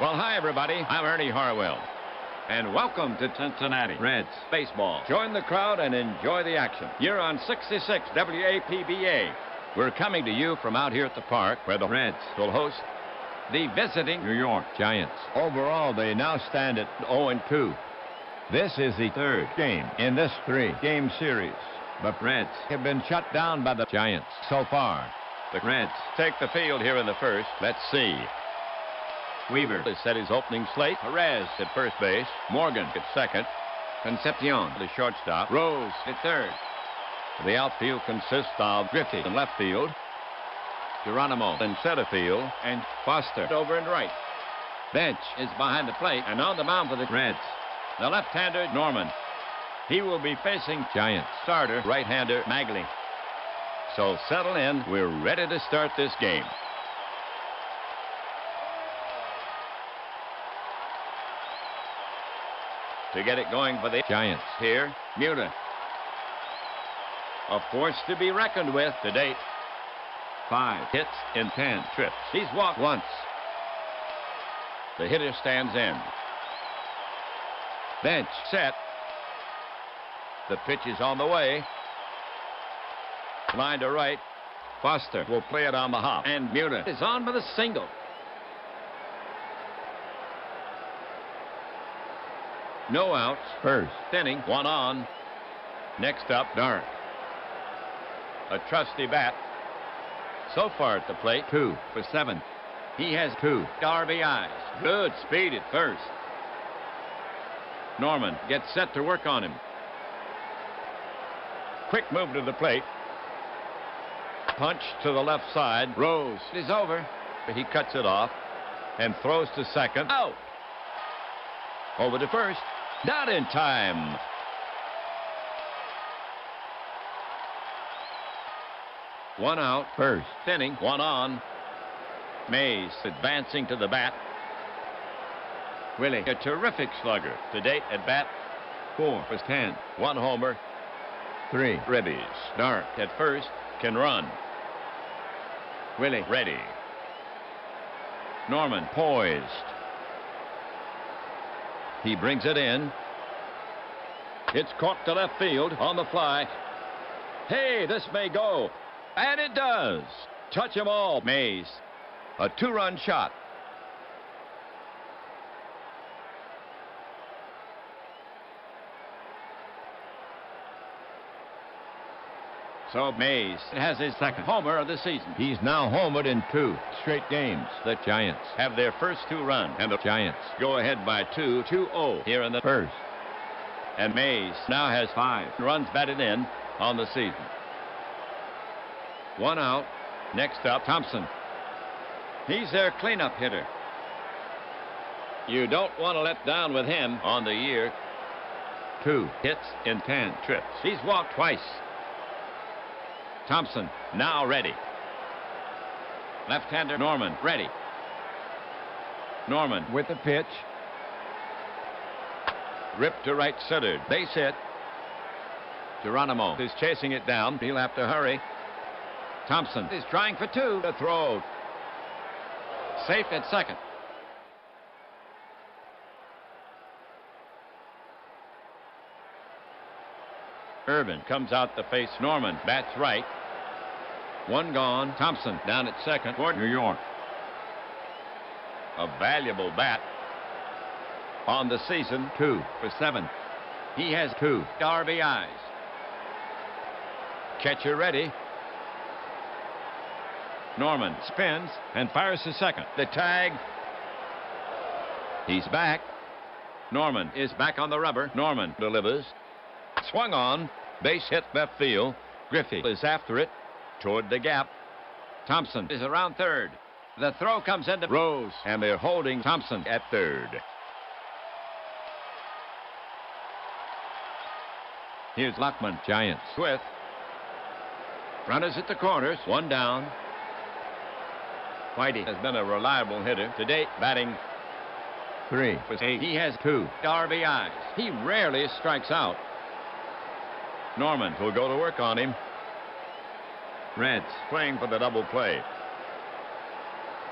Well, hi, everybody. I'm Ernie Harwell. And welcome to Cincinnati Reds Baseball. Join the crowd and enjoy the action. You're on 66 WAPBA. We're coming to you from out here at the park where the Reds will host the visiting New York Giants. Overall, they now stand at 0-2. This is the third game in this three-game series. The Reds have been shut down by the Giants so far. The Reds take the field here in the first. Let's see. Weaver has set his opening slate. Perez at first base. Morgan at second. Concepcion, the shortstop. Rose at third. The outfield consists of Griffey in left field, Geronimo in center field, and Foster over in right. Bench is behind the plate, and on the mound for the Reds, the left-hander Norman. He will be facing Giants starter right-hander Magley. So settle in. We're ready to start this game. To get it going for the Giants here, Muta. A force to be reckoned with to date. 5 hits in 10 trips. He's walked once. The hitter stands in. Bench set. The pitch is on the way. Line to right. Foster will play it on the hop. And Muta is on with a single. No outs. First inning, 1 on. Next up, Dark. A trusty bat. So far at the plate, 2 for 7. He has 2 RBIs. Good speed at first. Norman gets set to work on him. Quick move to the plate. Punch to the left side. Rose is over. He cuts it off and throws to second. Out. Over to first. Not in time. One out. First inning. 1 on. Mays advancing to the bat. Willie, a terrific slugger to date at bat. 4 for 10. 1 homer. 3 ribbies. Dark at first. Can run. Willie ready. Norman poised. He brings it in. It's caught to left field on the fly. Hey, this may go. And it does. Touch 'em all, Mays. A 2-run shot. So Mays has his second homer of the season. He's now homered in 2 straight games. The Giants have their first 2 runs, and the Giants go ahead by 2-0 here in the first. And Mays now has 5 runs batted in on the season. 1 out. Next up, Thompson. He's their cleanup hitter. You don't want to let down with him on the year. 2 hits in 10 trips. He's walked twice. Thompson now ready. Left-hander Norman ready. Norman with the pitch. Ripped to right center. Base hit. Geronimo is chasing it down. He'll have to hurry. Thompson is trying for 2. The throw. Safe at second. Irvin comes out to face Norman. Bats right. 1 gone. Thompson down at second for New York. A valuable bat. On the season, 2 for 7. He has 2 RBIs. Catcher ready. Norman spins and fires to second. The tag. He's back. Norman is back on the rubber. Norman delivers. Swung on. Base hit left field. Griffey is after it. Toward the gap. Thompson is around third. The throw comes into Rose, and they're holding Thompson at third. Here's Luckman. Giants with runners at the corners. 1 down. Whitey has been a reliable hitter to date, batting 3 for 8. He has 2 RBIs. He rarely strikes out. Norman will go to work on him. Reds playing for the double play.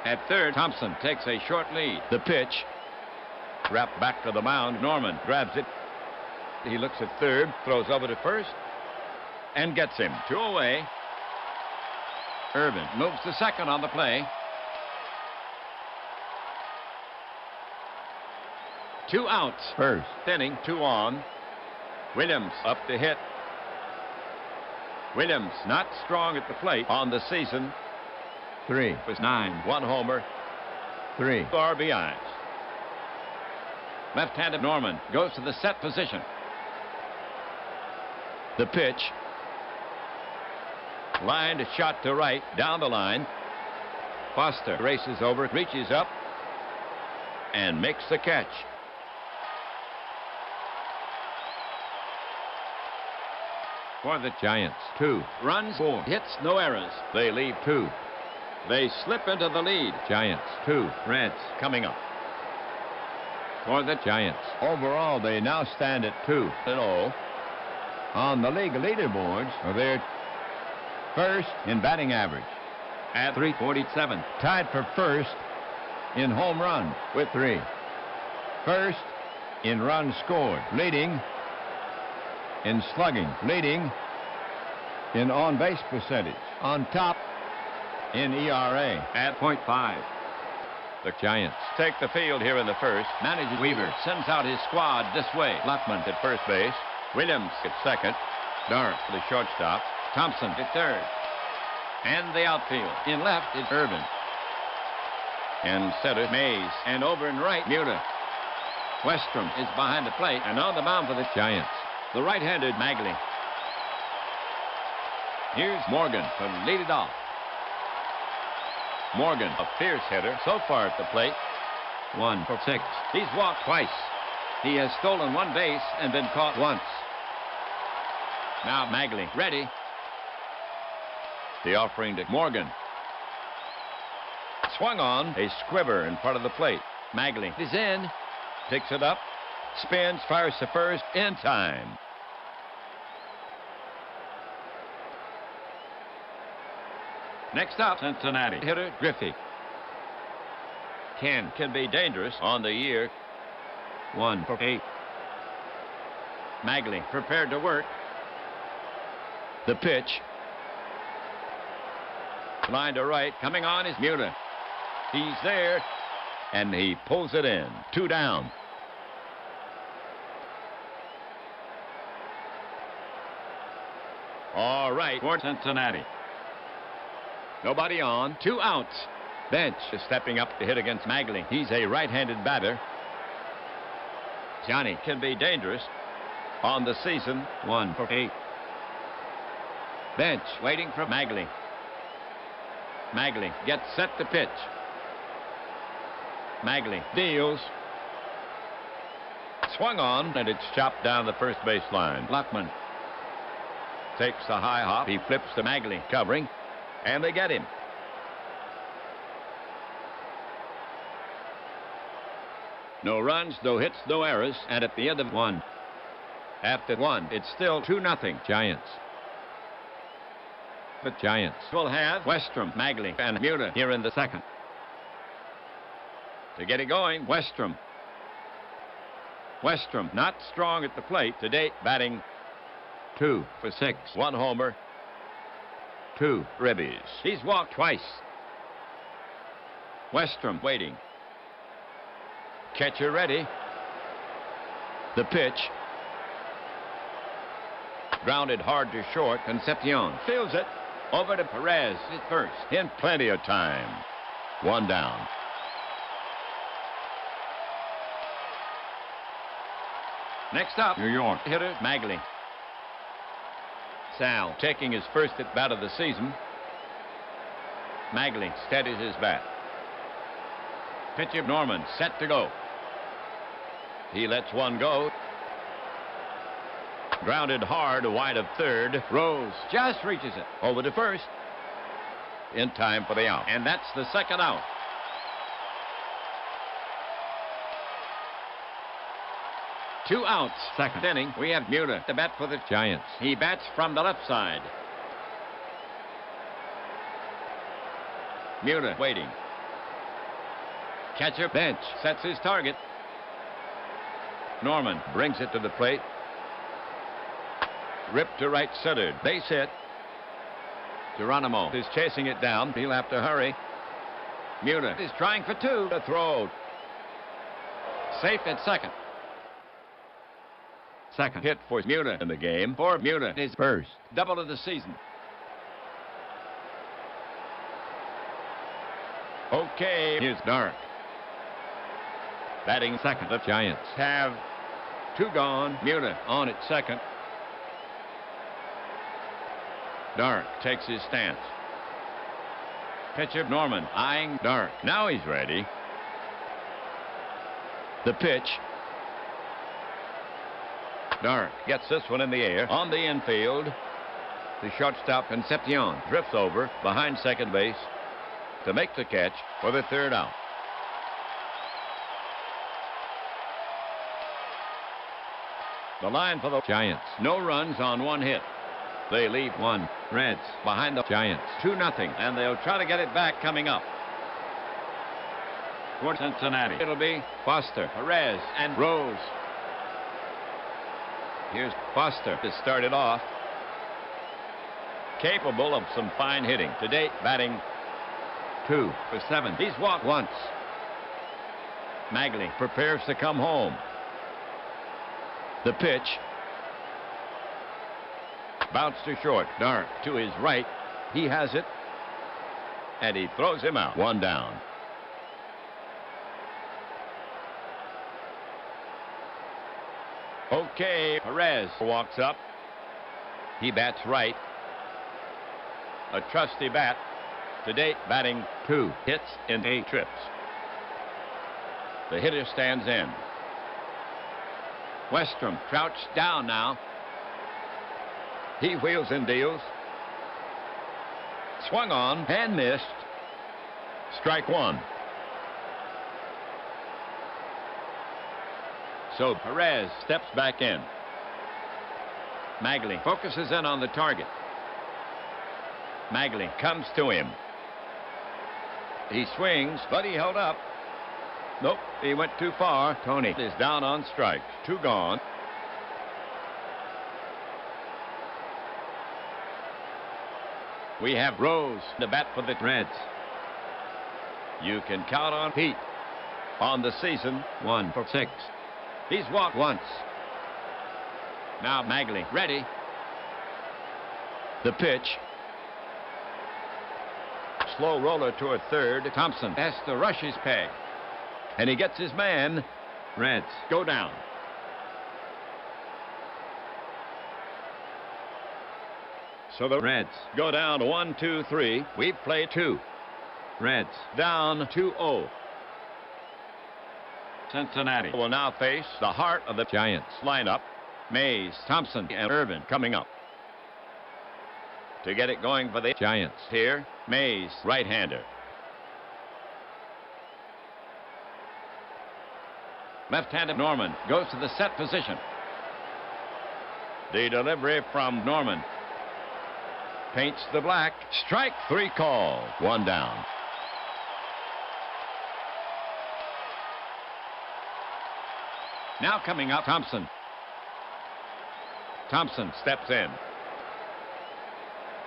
At third, Thompson takes a short lead. The pitch. Wrapped back to the mound. Norman grabs it. He looks at third, throws over to first, and gets him. 2 away. Irvin moves to second on the play. 2 outs. First inning, 2 on. Williams up to hit. Williams not strong at the plate on the season. 3 was 9. 1 homer. 3 RBIs. Left-handed Norman goes to the set position. The pitch. Lined a shot to right, down the line. Foster races over, reaches up, and makes the catch. For the Giants, 2 runs, 4 hits, no errors. They leave 2. They slip into the lead. Giants, 2. Reds coming up. For the Giants. Overall, they now stand at 2-0. On the league leaderboards, they're first in batting average at 347. Tied for first in home run with 3. First in runs scored. Leading in slugging. Leading in on-base percentage. On top in ERA at .5. The Giants take the field here in the first. Manager Weaver sends out his squad this way. Lockman at first base. Williams at second. Dark for the shortstop. Thompson at third. And the outfield. In left is Irvin. And center, Mays. And over in right, Mueller. Westrom is behind the plate. And on the mound for the Giants, the right-handed Magley. Here's Morgan to lead it off. Morgan, a fierce hitter so far at the plate. 1 for 6. He's walked twice. He has stolen 1 base and been caught once. Now Magley ready. The offering to Morgan. Swung on. A squibber in front of the plate. Magley is in. Picks it up. Spins. Fires to first in time. Next up, Cincinnati hitter Griffey. Can be dangerous on the year. 1 for 8. Magley prepared to work. The pitch. Line to right. Coming on is Mueller. He's there. And he pulls it in. 2 down. All right for Cincinnati. Nobody on. 2 outs. Bench is stepping up to hit against Magley. He's a right-handed batter. Johnny can be dangerous on the season. 1 for 8. Bench waiting for Magley. Magley gets set to pitch. Magley deals. Swung on, and it's chopped down the first base line. Lockman takes the high hop. He flips to Magley, covering, and they get him. No runs, no hits, no errors, and at the end of 1. After 1, it's still 2-0 Giants. The Giants will have Westrom, Magley, and Mueller here in the second. To get it going, Westrom. Westrom not strong at the plate to date, batting 2 for 6. 1 homer. 2 ribbies. He's walked twice. Westrom waiting. Catcher ready. The pitch. Grounded hard to short. Concepcion fields it. Over to Perez at first. In plenty of time. 1 down. Next up, New York hitter Magley. Sal taking his first at bat of the season. Magley steadies his bat. Pitcher Norman set to go. He lets 1 go. Grounded hard wide of third. Rose just reaches it. Over to first. In time for the out. And that's the second out. Two outs. Second inning. We have Mueller to bat for the Giants. He bats from the left side. Mueller waiting. Catcher bench sets his target. Norman brings it to the plate. Ripped to right center. Base hit. Geronimo is chasing it down. He'll have to hurry. Muta is trying for two. The throw. Safe at second. Second hit for Muta in the game. For Muta is first. Double of the season. Okay, here's Dark. Batting second. The Giants have two gone. Muta on at second. Dark takes his stance. Pitcher Norman eyeing Dark. Now he's ready. The pitch. Dark gets this one in the air. On the infield. The shortstop Concepcion drifts over behind second base to make the catch for the third out. The line for the Giants. No runs on one hit. They leave one. Reds behind the Giants. 2-0. And they'll try to get it back coming up. For Cincinnati, it'll be Foster, Perez, and Rose. Here's Foster to start it off. Capable of some fine hitting. To date, batting 2 for 7. He's walked once. Magley prepares to come home. The pitch. Bounce to short. Dark to his right. He has it. And he throws him out. One down. Okay, Perez walks up. He bats right. A trusty bat. To date, batting 2 hits in 8 trips. The hitter stands in. Westrom crouched down now. He wheels and deals. Swung on and missed. Strike one. So Perez steps back in. Magley focuses in on the target. Magley comes to him. He swings, but he held up. Nope, he went too far. Tony is down on strikes. 2 gone. We have Rose to bat for the Reds. You can count on Pete. On the season, 1 for 6. He's walked once. Now Magley ready. The pitch. Slow roller toward third. Thompson has to rush his peg. And he gets his man. Reds go down. So the Reds go down 1, 2, 3. We've played 2. Reds down 2-0. Cincinnati will now face the heart of the Giants lineup. Mays, Thompson, and Irvin coming up. To get it going for the Giants here, Mays, right-hander. Left-handed Norman goes to the set position. The delivery from Norman. Paints the black. Strike 3 call. 1 down. Now coming up, Thompson. Thompson steps in.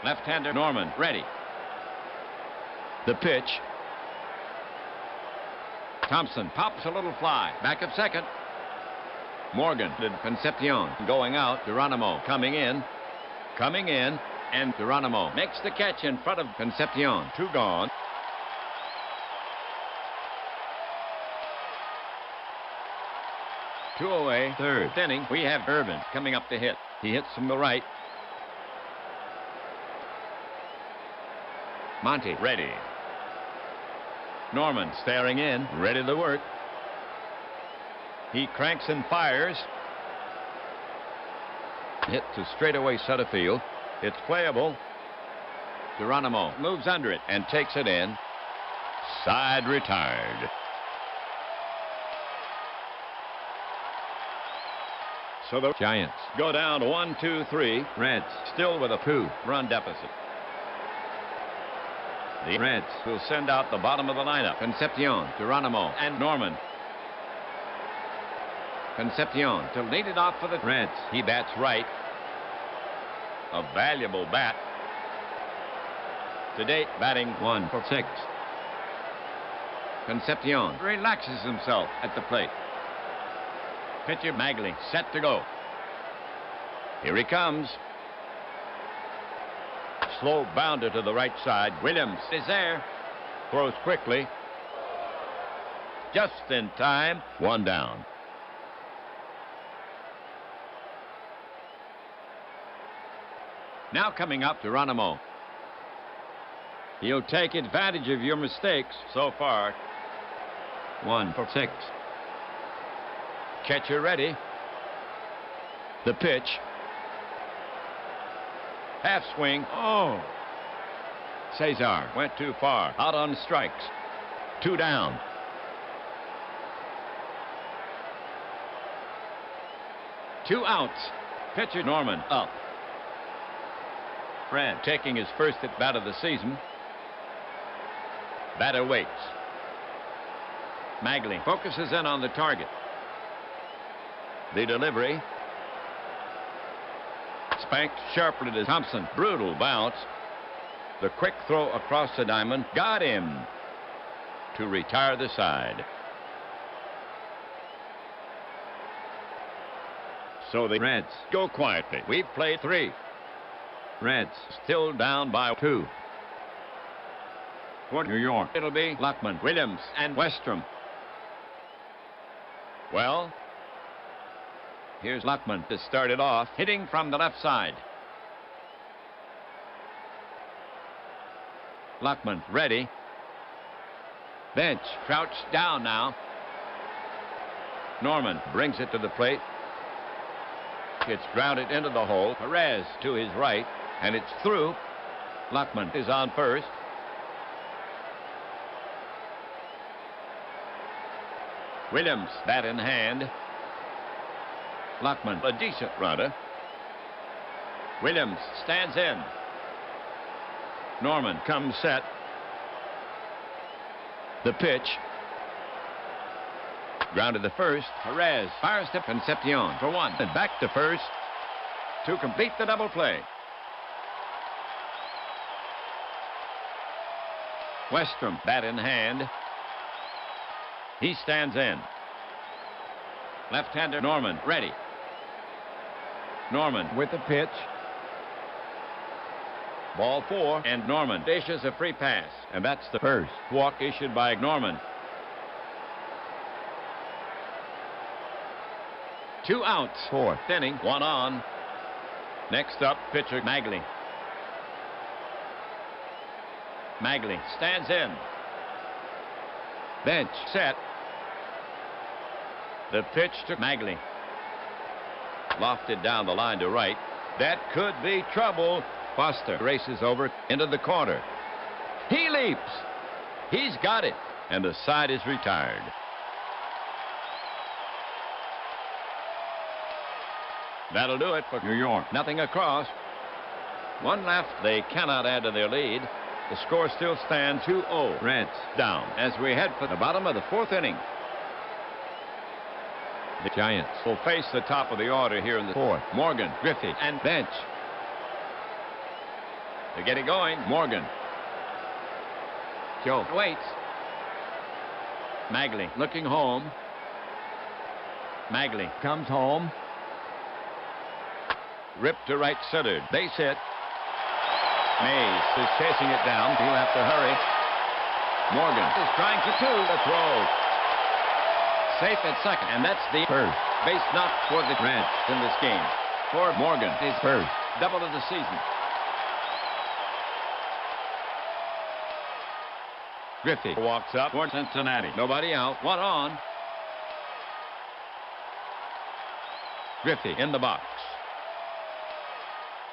Left-hander Norman ready. The pitch. Thompson pops a little fly. Back at second. Morgan did Concepcion going out. Geronimo coming in. Coming in. And Geronimo makes the catch in front of Concepcion. 2 gone. Two away. Third inning. We have Irvin coming up to hit. He hits from the right. Monty ready. Norman staring in, ready to work. He cranks and fires. Hit to straightaway center field. It's playable. Geronimo moves under it and takes it in. Side retired. So the Giants go down 1, 2, 3. Reds still with a 2-run deficit. The Reds will send out the bottom of the lineup. Concepcion, Geronimo, and Norman. Concepcion to lead it off for the Reds. He bats right. A valuable bat. To date, batting 1 for 6. Concepcion relaxes himself at the plate. Pitcher Magley set to go. Here he comes. Slow bounder to the right side. Williams is there. Throws quickly. Just in time. 1 down. Now coming up, Geronimo. He'll take advantage of your mistakes so far. 1 for 6. Catcher ready. The pitch. Half swing. Oh. Cesar went too far. Out on strikes. 2 down. Two outs. Pitcher Norman up. Fred taking his first at bat of the season. Batter waits. Magley focuses in on the target. The delivery. Spanked sharply to Thompson. Brutal bounce. The quick throw across the diamond got him to retire the side. So the Reds go quietly. We've played 3. Reds still down by 2. For New York, it'll be Luckman, Williams, and Westrom. Well, here's Luckman to start it off, hitting from the left side. Luckman ready. Bench crouched down now. Norman brings it to the plate. It's grounded into the hole. Perez to his right, and it's through. Luckman is on first. Williams, bat in hand. Luckman, a decent runner. Williams stands in. Norman comes set. The pitch. Grounded to first. Perez fires to Concepcion for 1. And back to first to complete the double play. Westrom, bat in hand. He stands in. Left-hander Norman ready. Norman with the pitch. Ball 4, and Norman dishes a free pass. And that's the first walk issued by Norman. 2 outs. 4th inning. 1 on. Next up, pitcher Magley. Magley stands in. Bench set. The pitch to Magley. Lofted down the line to right. That could be trouble. Foster races over into the corner. He leaps. He's got it. And the side is retired. That'll do it for New York. Nothing across. 1 left. They cannot add to their lead. The score still stands 2-0. Reds down as we head for the bottom of the 4th inning. The Giants will face the top of the order here in the 4th. Morgan, Griffey, and Bench. To get it going, Morgan. Joe waits. Magley looking home. Magley comes home. Ripped to right center. Base hit. Mays is chasing it down. He'll have to hurry. Morgan is trying to the throw. Safe at second, and that's the first base knock for the Reds in this game. For Morgan, his first double of the season. Griffey walks up for Cincinnati. Nobody out. 1 on. Griffey in the box.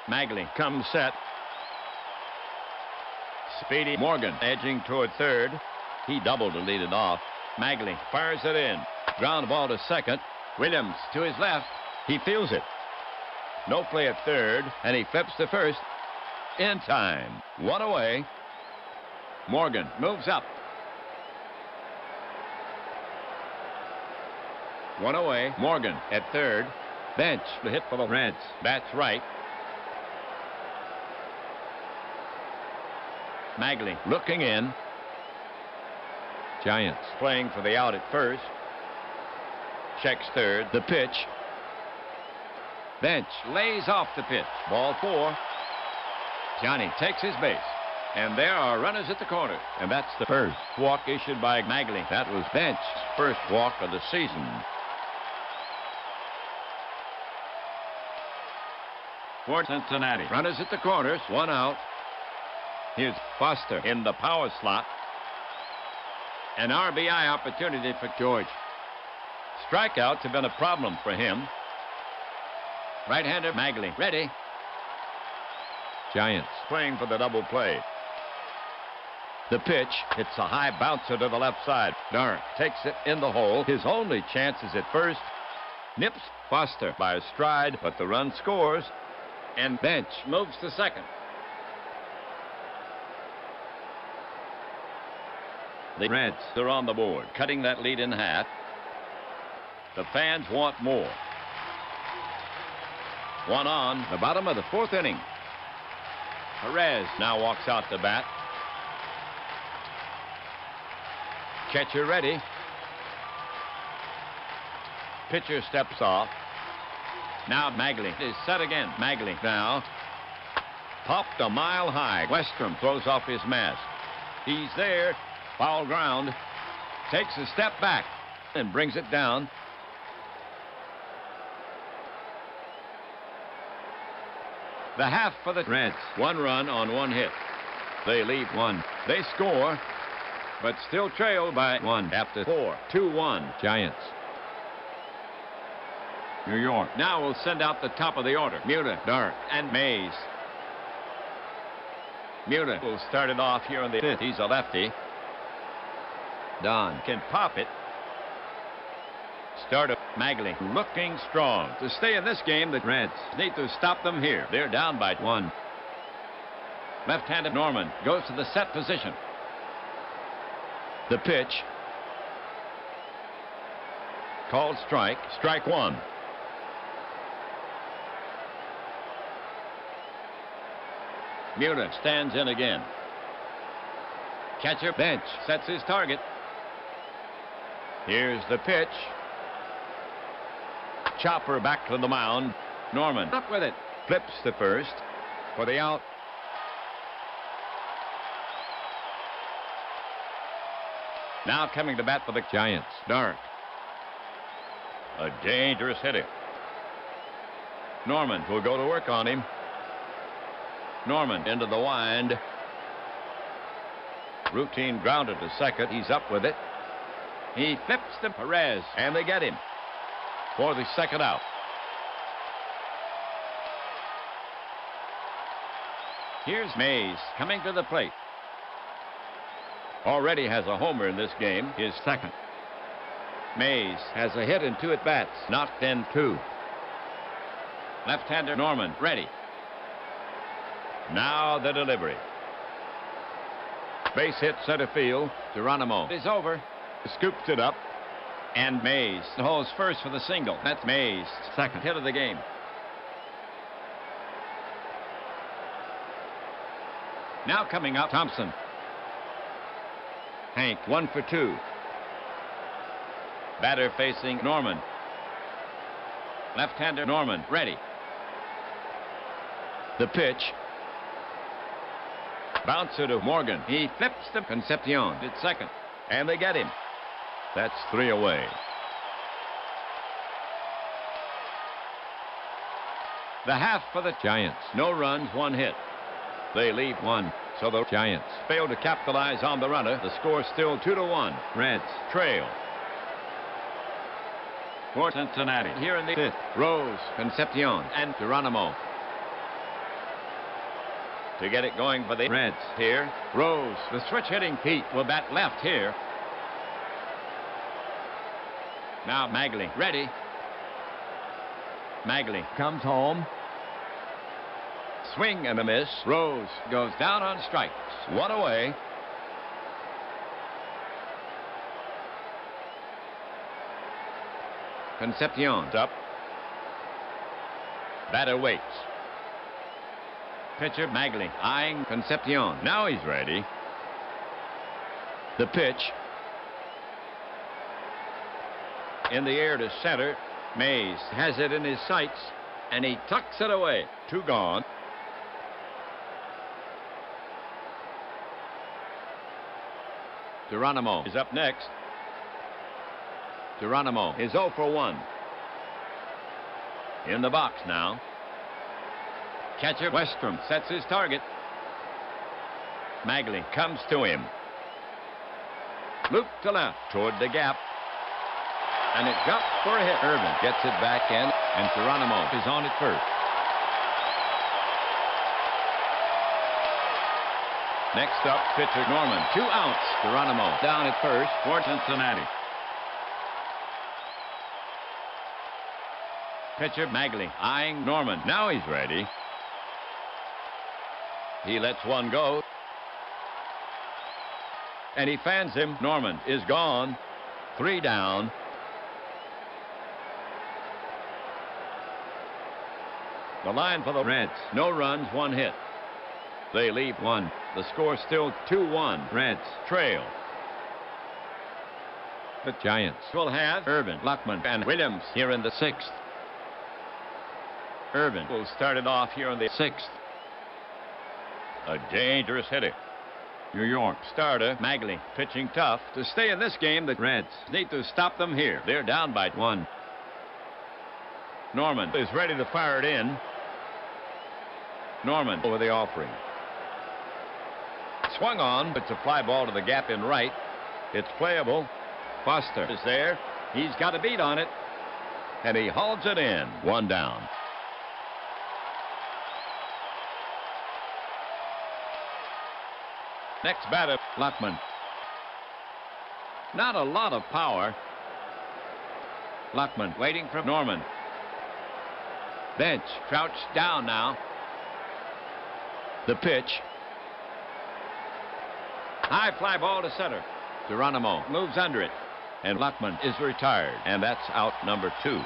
Magley comes set. Speedy Morgan edging toward third. He doubled to lead it off. Magley fires it in. Ground ball to second. Williams to his left. He feels it. No play at third, and he flips to first in time. 1 away. Morgan moves up. One away. Morgan at third. Bench. The hit for the Reds. That's right. Magley looking in. Giants playing for the out at first. Checks third. The pitch. Bench lays off the pitch. Ball 4. Johnny takes his base. And there are runners at the corner. And that's the first walk issued by Magley. That was Bench's first walk of the season. For Cincinnati. Runners at the corners. One out. Here's Foster in the power slot. An RBI opportunity for George. Strikeouts have been a problem for him. Right-hander Magley ready. Giants playing for the double play. The pitch. It's a high bouncer to the left side. Dark takes it in the hole. His only chance is at first. Nips Foster by a stride, but the run scores. And Bench moves to second. The Reds are on the board, cutting that lead in half. The fans want more. One on, the bottom of the 4th inning. Perez now walks out to bat. Catcher ready. Pitcher steps off. Now Magley is set again. Magley now. Popped a mile high. Westrom throws off his mask. He's there. Foul ground. Takes a step back and brings it down. The half for the Reds. 1 run on 1 hit. They lead 1. They score, but still trail by 1 after 4. 2-1 Giants. New York now will send out the top of the order. Muta, Dark, and Mays. Muta will start it off here in the 5th. He's a lefty. Don can pop it. Start of Magley looking strong. To stay in this game, the Reds need to stop them here. They're down by 1. Left-handed Norman goes to the set position. The pitch. Called strike. Strike 1. Muta stands in again. Catcher Bench sets his target. Here's the pitch. Chopper back to the mound. Norman up with it. Flips to first for the out. Now coming to bat for the Giants. Dark. A dangerous hitter. Norman will go to work on him. Norman into the wind. Routine grounder to second. He's up with it. He flips to Perez, and they get him for the second out. Here's Mays coming to the plate. Already has a homer in this game, his second. Mays has a hit and 2 at-bats, knocked in 2. Left-hander Norman ready. Now the delivery. Base hit center field. Geronimo is over. Scoops it up. And Mays holds first for the single. That's Mays' second hit of the game. Now coming up, Thompson. Hank 1 for 2. Batter facing Norman. Left-hander Norman ready. The pitch. Bouncer to Morgan. He flips to Concepcion at second. And they get him. That's 3 away. The half for the Giants. No runs, 1 hit. They lead 1. So the Giants fail to capitalize on the runner. The score still 2-1. Reds trail. For Cincinnati here in the 5th. Rose, Concepcion, and Geronimo. To get it going for the Reds here. Rose, the switch hitting Pete will bat left here. Now Magley ready. Magley comes home. Swing and a miss. Rose goes down on strikes. 1 away. Concepcion's up. Batter waits. Pitcher Magley eyeing Concepcion. Now he's ready. The pitch. In the air to center. Mays has it in his sights, and he tucks it away. 2 gone. Geronimo is up next. Geronimo is 0 for 1. In the box now. Catcher Westrom sets his target. Magley comes to him. Loop to left toward the gap. And it got for a hit. Irvin gets it back in, and Geronimo is on at first. Next up, pitcher Norman. 2 outs. Geronimo down at first for Cincinnati. Pitcher Magley eyeing Norman. Now he's ready. He lets one go. And he fans him. Norman is gone. 3 down. The line for the Reds. No runs, 1 hit. They leave 1. The score still 2-1. Reds trail. The Giants will have Irvin, Luckman, and Williams here in the 6th. Irvin will start it off here in the 6th. A dangerous hitter. New York starter Magley pitching tough. To stay in this game, the Reds need to stop them here. They're down by 1. Norman is ready to fire it in. Norman over the offering. Swung on. It's a fly ball to the gap in right. It's playable. Foster is there. He's got a beat on it. And he hauls it in. 1 down. Next batter, Luckman. Not a lot of power. Luckman waiting for Norman. Bench crouched down now. The pitch. High fly ball to center. Geronimo moves under it. And Luckman is retired. And that's out number 2.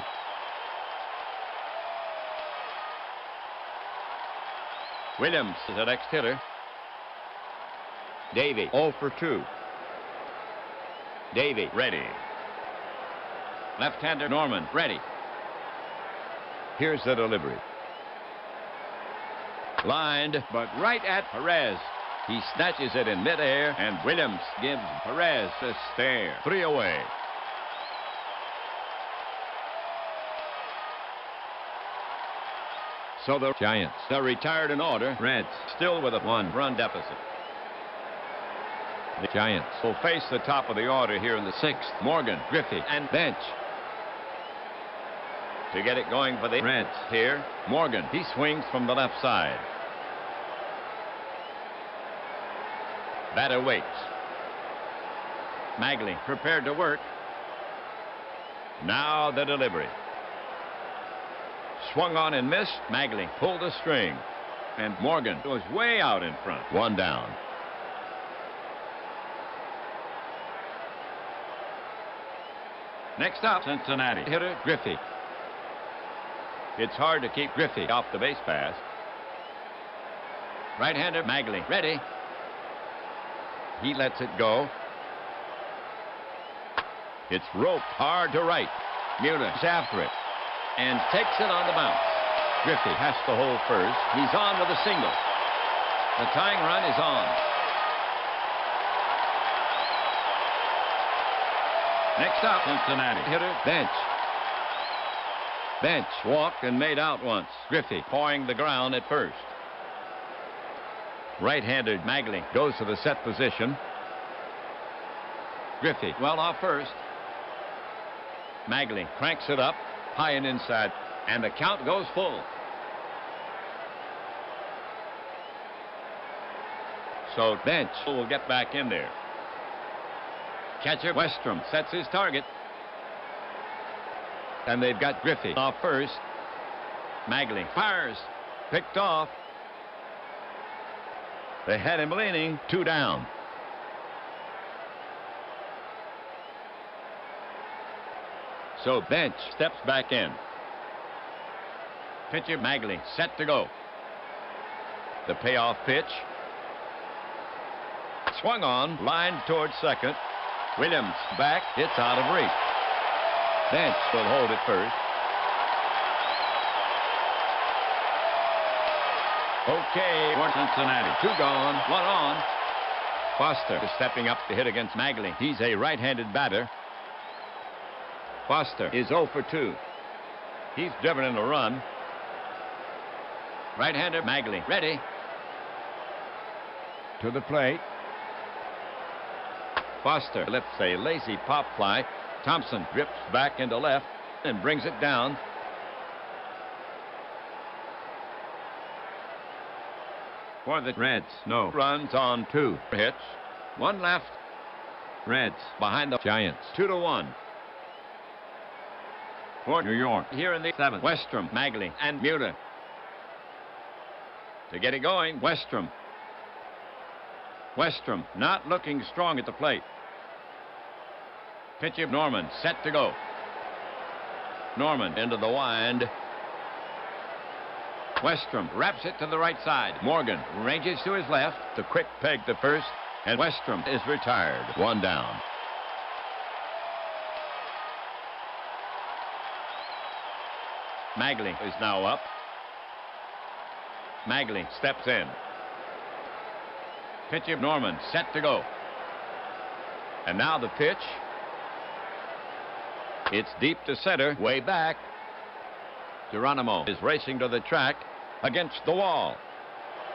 Williams is the next hitter. Davey 0 for 2. Davey ready. Left-hander Norman ready. Here's the delivery. Lined, but right at Perez. He snatches it in midair, and Williams gives Perez a stare. 3 away. So the Giants are retired in order. Reds still with a 1-run deficit. The Giants will face the top of the order here in the 6th. Morgan, Griffey, and Bench. To get it going for the Reds here, Morgan. He swings from the left side. Batter waits. Magley prepared to work. Now the delivery. Swung on and missed. Magley pulled a string. And Morgan was way out in front. 1 down. Next up, Cincinnati hitter Griffey. It's hard to keep Griffey off the base pass. Right-hander Magley ready. He lets it go. It's roped hard to right. Muller's after it and takes it on the bounce. Griffey has to hold first. He's on with a single. The tying run is on. Next up, Cincinnati hitter Bench. Bench walked and made out once. Griffey pawing the ground at first. Right-handed Magley goes to the set position. Griffey well off first. Magley cranks it up high and inside, and the count goes full. So Bench will get back in there. Catcher Westrom sets his target. And they've got Griffey off first. Magley fires. Picked off. They had him leaning. 2 down. so bench steps back in. Pitcher Magley set to go. The payoff pitch. Swung on, lined towards second. Williams back, it's out of reach. Bench will hold it first. Okay, for Cincinnati. 2 gone, 1 on. Foster is stepping up to hit against Magley. He's a right-handed batter. Foster is 0 for 2. He's driven in a run. Right-hander Magley ready. To the plate. Foster lifts a lazy pop fly. Thompson drifts back into left and brings it down. For the Reds, no runs on 2 hits. 1 left. Reds behind the Giants, 2-1. For New York, here in the 7th, Westrom, Magley, and Muta. To get it going, Westrom. Westrom not looking strong at the plate. Pitcher Norman set to go. Norman into the wind. Westrom wraps it to the right side. Morgan ranges to his left. The quick peg to first, and Westrom is retired. 1 down. Magley is now up. Magley steps in. Pitcher Norman set to go. And now the pitch. It's deep to center, way back. Geronimo is racing to the track against the wall.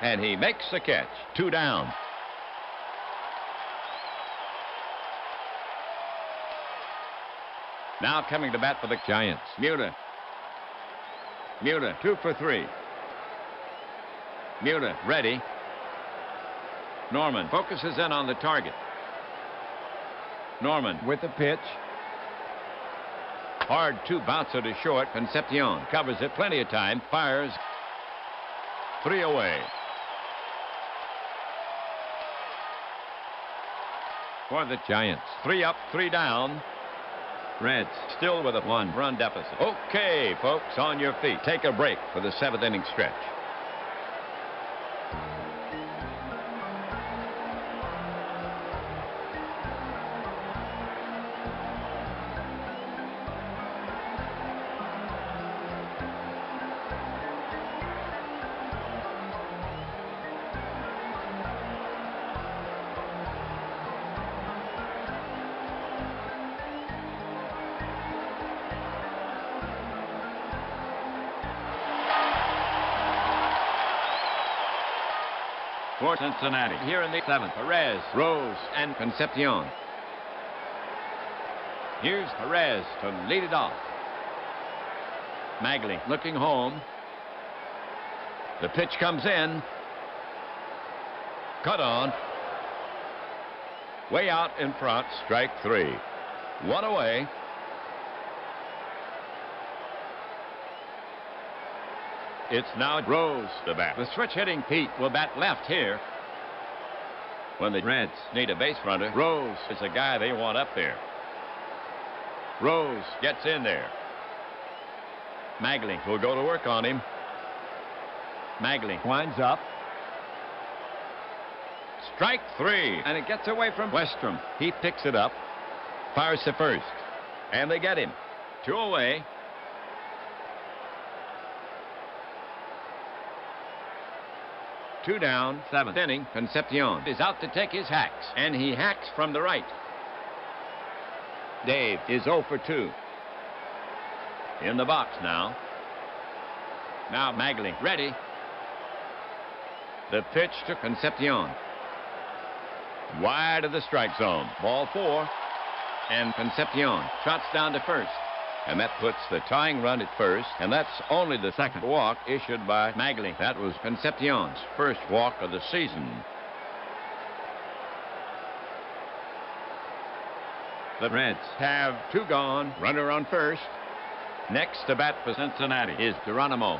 And he makes the catch. 2 down. Now coming to bat for the Giants, Muta. Muta, 2 for 3. Muta ready. Norman focuses in on the target. Norman with the pitch. Hard 2 bouncer to short. Concepcion covers it plenty of time. Fires. 3 away. For the Giants, 3 up, 3 down. Reds still with a 1-run deficit. Okay, folks, on your feet. Take a break for the 7th inning stretch. For Cincinnati, here in the 7th, Perez, Rose, and Concepcion. Here's Perez to lead it off. Magley looking home. The pitch comes in. Cut on. Way out in front, strike 3. 1 away. It's now Rose to bat. The switch hitting Pete will bat left here. When the Reds need a base runner, Rose is the guy they want up there. Rose gets in there. Magley will go to work on him. Magley winds up. Strike 3, and it gets away from Westrom. He picks it up, fires to first, and they get him. 2 away. Two down, 7th inning. Concepcion is out to take his hacks, and he hacks from the right. Dave is 0 for 2. In the box now. Now Magley ready. The pitch to Concepcion. Wide of the strike zone. Ball 4. And Concepcion trots down to first. And that puts the tying run at first, and that's only the 2nd walk issued by Magley. That was Concepcion's first walk of the season. The Reds have 2 gone, runner on first. Next to bat for Cincinnati is Geronimo.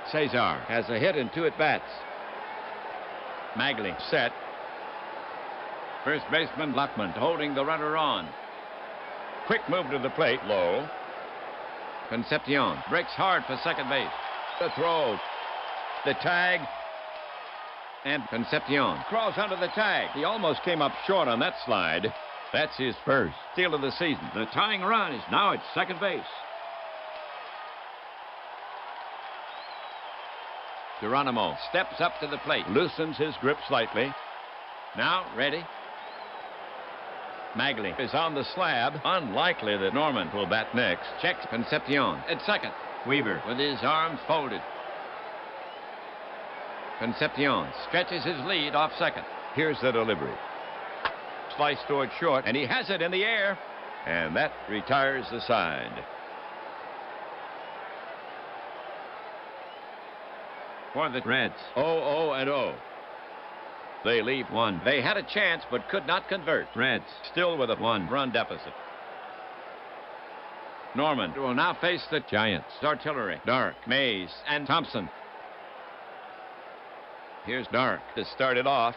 Cesar has a hit and 2 at-bats. Magley set. First baseman Luckman holding the runner on. Quick move to the plate. Low. Concepcion breaks hard for second base. The throw. The tag. And Concepcion crawls under the tag. He almost came up short on that slide. That's his first steal of the season. The tying run is now at second base. Geronimo steps up to the plate, loosens his grip slightly. Now ready. Magley is on the slab. Unlikely that Norman will bat next. Checks Concepcion at second. Weaver with his arms folded. Concepcion stretches his lead off second. Here's the delivery. Slice toward short, and he has it in the air. And that retires the side. For the Reds, 0-0-0. They leave one. They had a chance, but could not convert. Reds still with a one-run deficit. Norman will now face the Giants. Artillery, Dark, Mays, and Thompson. Here's Dark to start it off.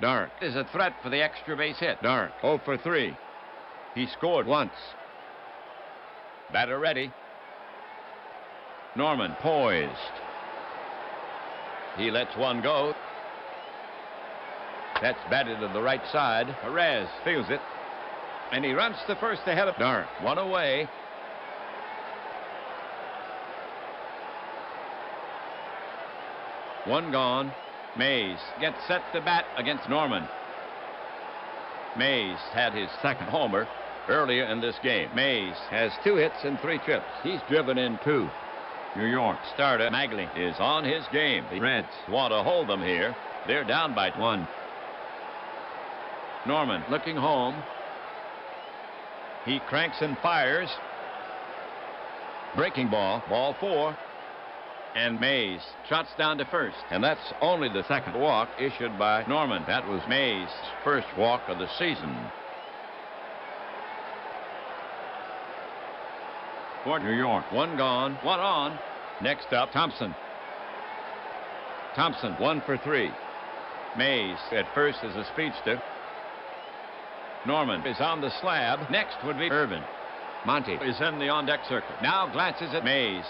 Dark is a threat for the extra base hit. Dark, 0 for 3. He scored once. Batter ready. Norman poised. He lets one go. That's batted to the right side. Perez feels it. And he runs to first ahead of Dark. One away. One gone. Mays gets set to bat against Norman. Mays had his second homer earlier in this game. Mays has 2 hits and 3 trips. He's driven in 2. New York starter Magley is on his game. The Reds want to hold them here. They're down by 1. Norman looking home. He cranks and fires. Breaking ball, ball 4. And Mays trots down to first. And that's only the second walk issued by Norman. That was Mays' first walk of the season. For New York, 1 gone, 1 on. Next up, Thompson. Thompson, 1 for 3. Mays at first is a speedster. Norman is on the slab. Next would be Irvin. Monty is in the on-deck circle. Now glances at Mays.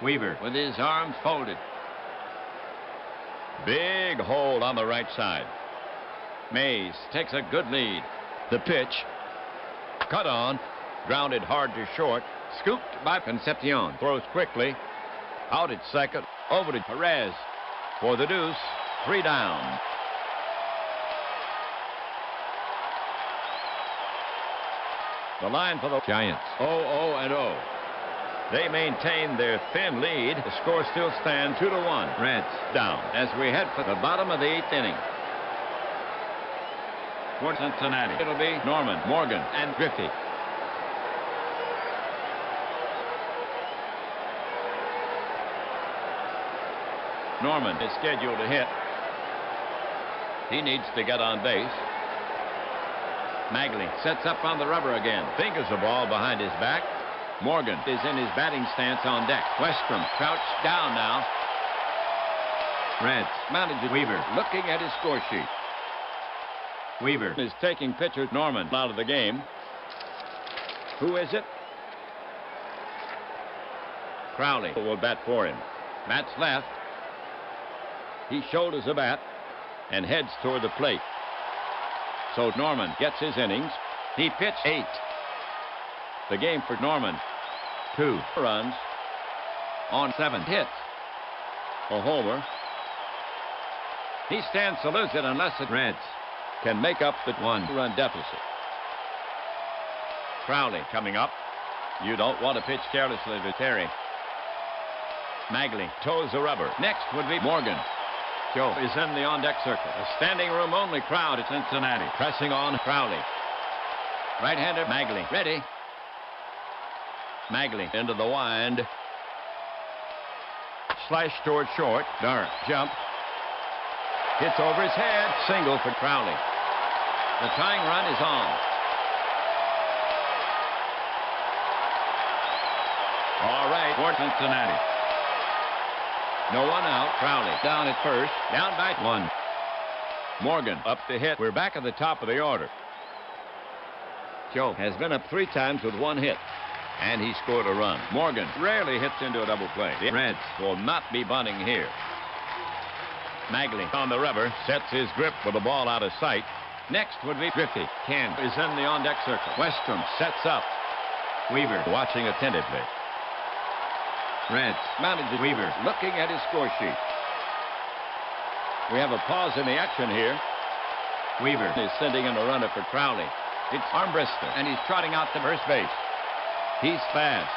Weaver with his arms folded. Big hold on the right side. Mays takes a good lead. The pitch. Cut on. Grounded hard to short. Scooped by Concepcion. Throws quickly. Out at second. Over to Perez. For the deuce. 3 down. The line for the Giants. 0-0-0. They maintain their thin lead. The score still stands 2-1. Reds down as we head for the bottom of the 8th inning. For Cincinnati, it'll be Norman, Morgan, and Griffey. Norman is scheduled to hit. He needs to get on base. Magley sets up on the rubber again. Fingers the ball behind his back. Morgan is in his batting stance on deck. Westrom crouched down now. Reds manager Weaver looking at his score sheet. Weaver is taking pitcher Norman out of the game. Who is it? Crowley will bat for him. Bats left. He shoulders the bat and heads toward the plate. So Norman gets his innings. He pitched 8. The game for Norman, 2 runs on 7 hits. A homer. He stands to lose it unless the Reds can make up the 1-run deficit. Crowley coming up. You don't want to pitch carelessly to Terry. Magley toes the rubber. Next would be Morgan. Joe is in the on-deck circle. A standing room only crowd at Cincinnati. Pressing on Crowley. Right-hander Magley. Ready. Magley into the wind. Slash toward short. Dark jump. Hits over his head. Single for Crowley. The tying run is on. All right, for Cincinnati. No one out. Crowley down at first. Down by 1. Morgan up to hit. We're back at the top of the order. Joe has been up 3 times with 1 hit. And he scored a run. Morgan rarely hits into a double play. The Reds will not be bunting here. Magley on the rubber, sets his grip with the ball out of sight. Next would be Griffey. Ken is in the on-deck circle. Westrom sets up. Weaver watching attentively. Reds manages Weaver looking at his score sheet. We have a pause in the action here. Weaver is sending in a runner for Crowley. It's Armbruster, and he's trotting out to first base. He's fast.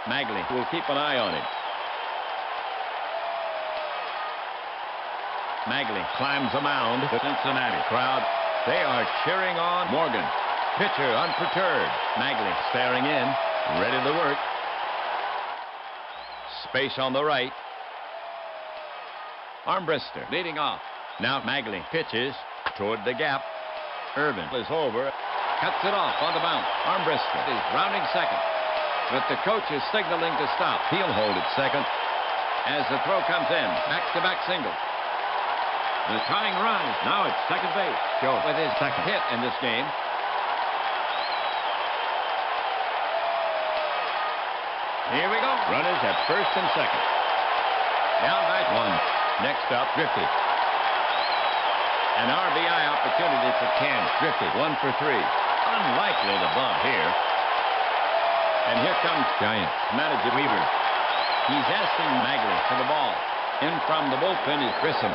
Magley will keep an eye on him. Magley climbs the mound. The Cincinnati crowd, they are cheering on Morgan. Pitcher unperturbed. Magley staring in, ready to work. Space on the right. Armbruster leading off. Now Magley pitches toward the gap. Irvin is over. Cuts it off on the bounce. Armbruster is rounding second. But the coach is signaling to stop. He'll hold it second as the throw comes in. Back-to-back single. The tying run is now at second base. Joe with his second hit in this game. Here we go. Runners at first and second. Down by 1. Next up, Griffey. An RBI opportunity for Ken. Griffey, 1 for 3. Unlikely to bunt here. And here comes Giants manager Weaver. He's asking Magley for the ball. In from the bullpen is Grissom.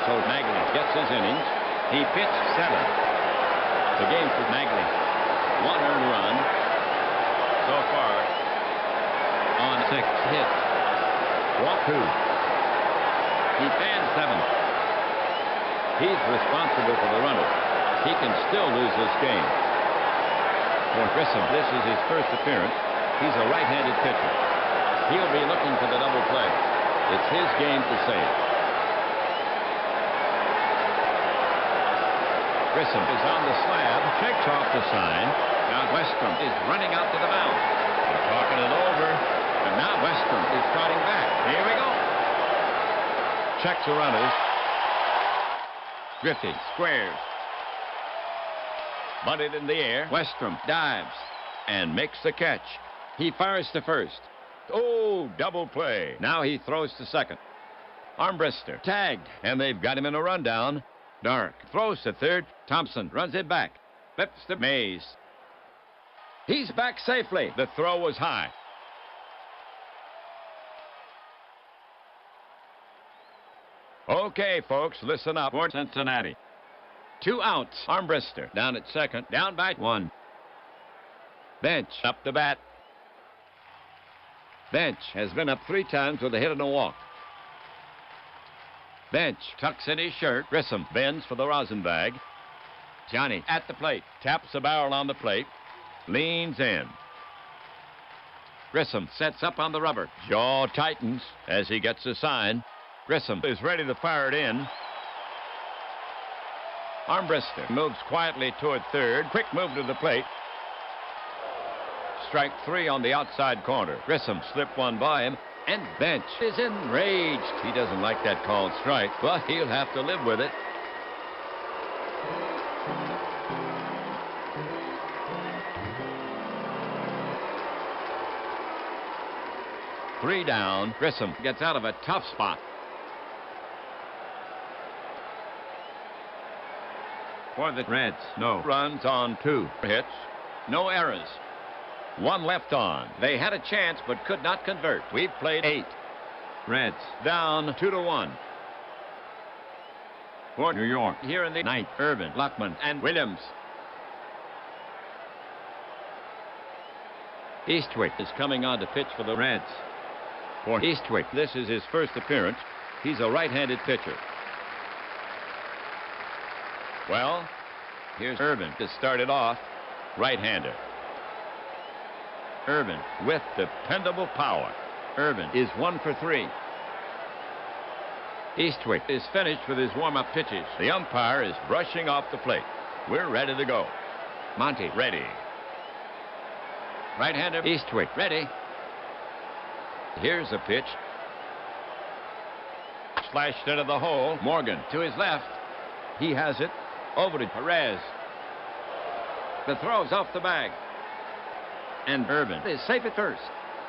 So Magley gets his innings. He pitched 7. The game for Magley. 1 earned run so far on 6 hits. Walk 2. He fans 7. He's responsible for the runner. He can still lose this game. For Grissom, this is his first appearance. He's a right-handed pitcher. He'll be looking for the double play. It's his game to save. Grissom is on the slab, shakes off the sign. Now Westrom is running out to the mound. They're talking it over. And now Westrom is trotting back. Here we go. Checks the runners. Griffey squares. Bunted in the air. Westrom dives and makes the catch. He fires to first. Oh, double play. Now he throws to second. Armbruster tagged, and they've got him in a rundown. Dark throws to third. Thompson runs it back. Flips to Mays. He's back safely. The throw was high. Okay, folks, listen up for Cincinnati. 2 outs. Armbruster down at second. Down by 1. Bench up the bat. Bench has been up 3 times with a hit and a walk. Bench tucks in his shirt. Grissom bends for the rosin bag. Johnny at the plate. Taps the barrel on the plate. Leans in. Grissom sets up on the rubber. Jaw tightens as he gets the sign. Grissom is ready to fire it in. Armbruster moves quietly toward third. Quick move to the plate. Strike 3 on the outside corner. Grissom slipped one by him, and Bench is enraged. He doesn't like that called strike, but he'll have to live with it. Three down. Grissom gets out of a tough spot. For the Reds, no runs on 2 hits, no errors. 1 left on. They had a chance but could not convert. We've played 8. Reds down 2-1. For New York, here in the 9th, Irvin, Luckman, and Williams. Eastwick is coming on to pitch for the Reds. For Eastwick, this is his first appearance. He's a right-handed pitcher. Well, here's Irvin to start it off. Right-hander. Irvin with dependable power. Irvin is 1 for 3. Eastwick is finished with his warm-up pitches. The umpire is brushing off the plate. We're ready to go. Monty ready. Right-hander Eastwick ready. Here's a pitch. Slashed into the hole. Morgan to his left. He has it. Over to Perez. The throw's off the bag. And Irvin is safe at first.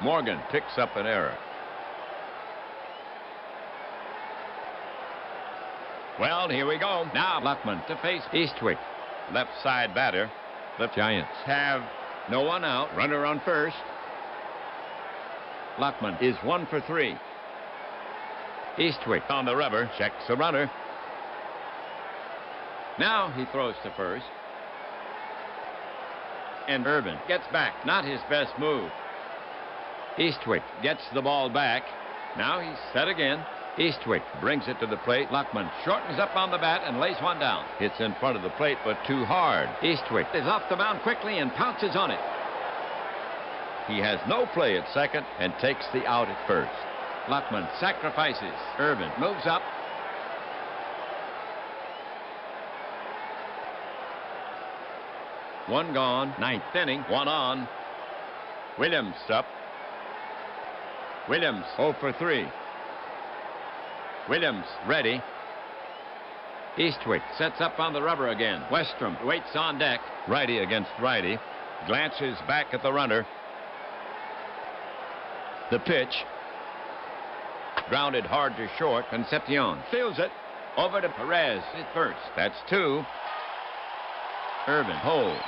Morgan picks up an error. Well, here we go. Now Luckman to face Eastwick. Left side batter. The Giants have no one out. Runner on first. Luckman is 1 for 3. Eastwick on the rubber. Checks the runner. Now he throws to first. And Irvin gets back. Not his best move. Eastwick gets the ball back. Now he's set again. Eastwick brings it to the plate. Luckman shortens up on the bat and lays one down. It's in front of the plate, but too hard. Eastwick is off the mound quickly and pounces on it. He has no play at second and takes the out at first. Luckman sacrifices. Irvin moves up. One gone. Ninth inning. One on. Williams up. Williams 0 for 3. Williams ready. Eastwick sets up on the rubber again. Westrom waits on deck. Righty against righty. Glances back at the runner. The pitch. Grounded hard to short. Concepcion fields it. Over to Perez at first. That's 2. Irvin holds.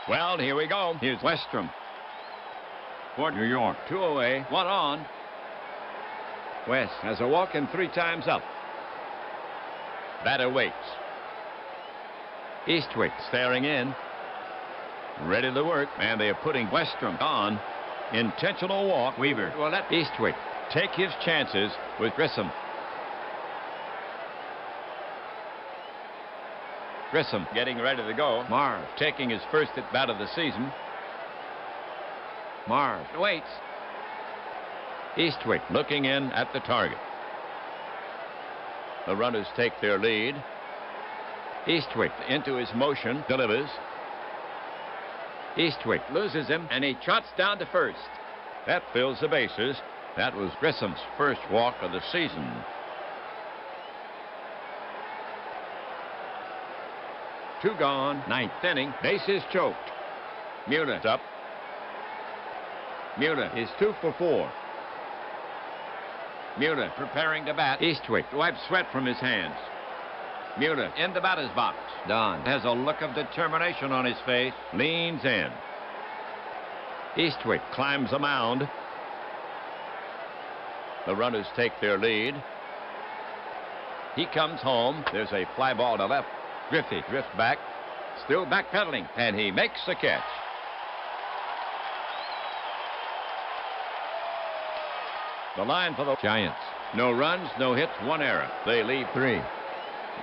Well, here we go. Here's Westrom. For New York. 2 away. 1 on. West has a walk and 3 times up. Batter waits. Eastwick staring in. Ready to work. And they are putting Westrom on. Intentional walk. Weaver will let Eastwick take his chances with Grissom. Grissom getting ready to go. Marv taking his first at bat of the season. Marv waits. Eastwick looking in at the target. The runners take their lead. Eastwick into his motion. Delivers. Eastwick loses him, and he trots down to first. That fills the bases. That was Grissom's first walk of the season. Two gone. Ninth inning. Bases choked. Muta up. Muta is 2 for 4. Muta preparing to bat. Eastwick wipes sweat from his hands. Muta in the batter's box. Don has a look of determination on his face. Leans in. Eastwick climbs the mound. The runners take their lead. He comes home. There's a fly ball to left. Griffey drifts back. Still backpedaling. And he makes the catch. The line for the Giants. No runs, no hits, 1 error. They leave 3.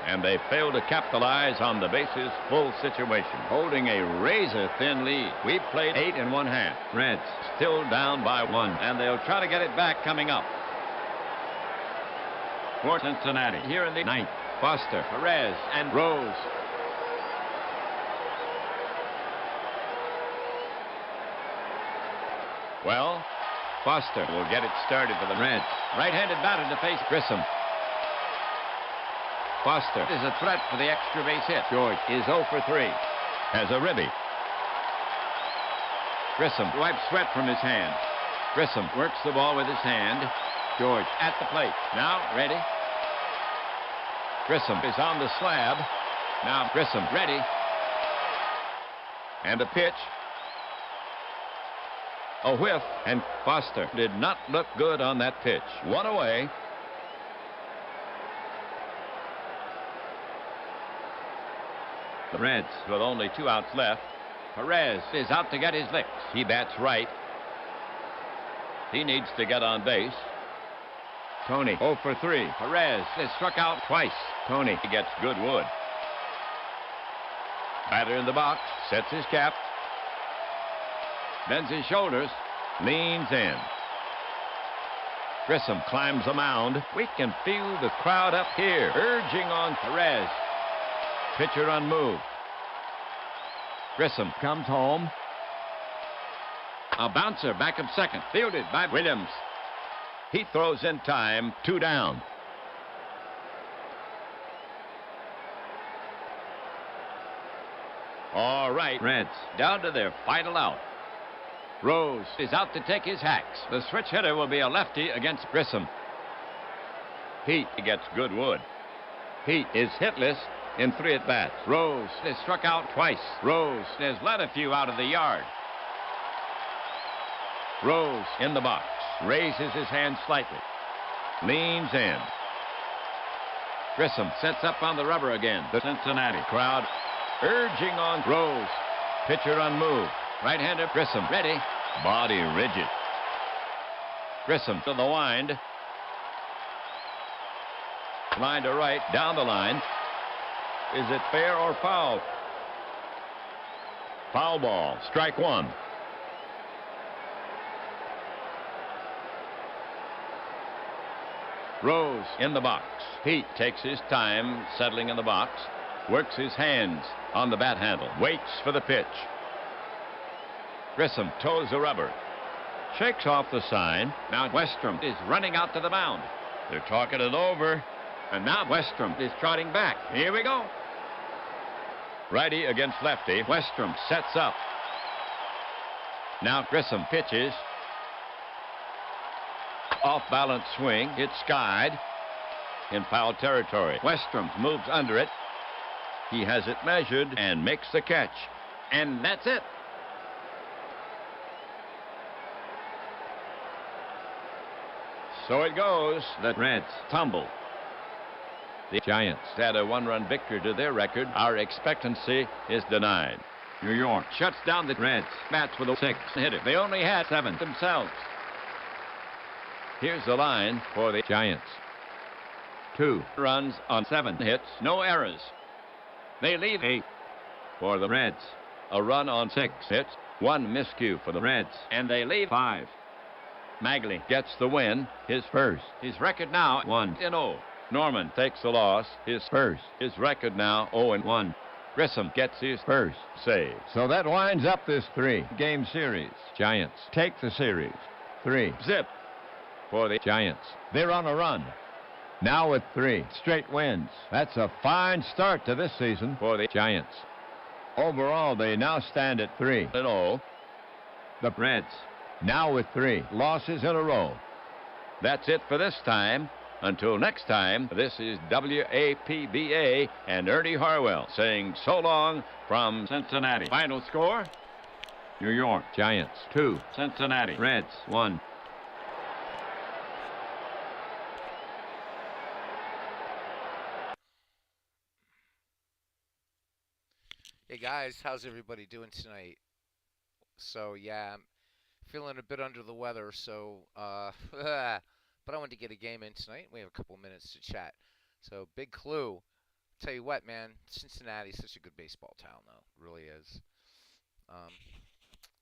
And they fail to capitalize on the bases full situation, holding a razor-thin lead. We've played 8 1/2. Reds still down by 1, and they'll try to get it back coming up. For Cincinnati, here in the 9th, Foster, Perez, and Rose. Well, Foster will get it started for the Reds. Right-handed batter to face Grissom. Foster is a threat for the extra base hit. George is 0 for 3. Has a ribby. Grissom wipes sweat from his hand. Grissom works the ball with his hand. George at the plate. Now ready. Grissom is on the slab. Now Grissom ready. And a pitch. A whiff, and Foster did not look good on that pitch. 1 away. The Reds with only 2 outs left. Perez is out to get his licks. He bats right. He needs to get on base. Tony 0 for 3. Perez is struck out twice. Tony gets good wood. Batter in the box. Sets his cap. Bends his shoulders. Leans in. Grissom climbs the mound. We can feel the crowd up here urging on Perez. Pitcher unmoved. Grissom comes home. A bouncer back of second. Fielded by Williams. He throws in time. 2 down. All right, Reds down to their final out. Rose is out to take his hacks. The switch hitter will be a lefty against Grissom. Pete gets good wood. Pete is hitless in 3 at-bats. Rose is struck out twice. Rose has led a few out of the yard. Rose in the box. Raises his hand slightly. Leans in. Grissom sets up on the rubber again. The Cincinnati crowd urging on Rose. Pitcher unmoved. Right-hander Grissom ready. Body rigid. Grissom to the wind. Line to right, down the line. Is it fair or foul? Foul ball, strike 1. Rose in the box. Pete takes his time settling in the box. Works his hands on the bat handle. Waits for the pitch. Grissom toes the rubber. Shakes off the sign. Now Westrom is running out to the mound. They're talking it over. And now Westrom is trotting back. Here we go. Righty against lefty. Westrom sets up. Now Grissom pitches. Off-balance swing. It's skied in foul territory. Westrom moves under it. He has it measured and makes the catch. And that's it. So it goes. The Reds tumble. The Giants had a 1-run victory to their record. Our expectancy is denied. New York shuts down the Reds. Bats with a 6 hitter. They only had 7 themselves. Here's the line for the Giants. 2 runs on 7 hits. No errors. They leave 8 for the Reds. A run on 6 hits. 1 miscue for the Reds. And they leave 5. Magley gets the win. His first. His record now 1-0. Norman takes the loss. His first. His record now 0-1. Grissom gets his first save. So that winds up this 3-game series. Giants take the series. 3-0 for the Giants. They're on a run. Now with 3 straight wins. That's a fine start to this season for the Giants. Overall, they now stand at 3-0. The Reds now with 3 losses in a row. That's it for this time. Until next time, this is WAPBA and Ernie Harwell saying so long from Cincinnati. Final score, New York Giants 2, Cincinnati Reds 1. Hey guys, how's everybody doing tonight? So yeah, I'm feeling a bit under the weather, so but I wanted to get a game in tonight. We have a couple minutes to chat. So big clue. Tell you what, man, Cincinnati's such a good baseball town, though. It really is.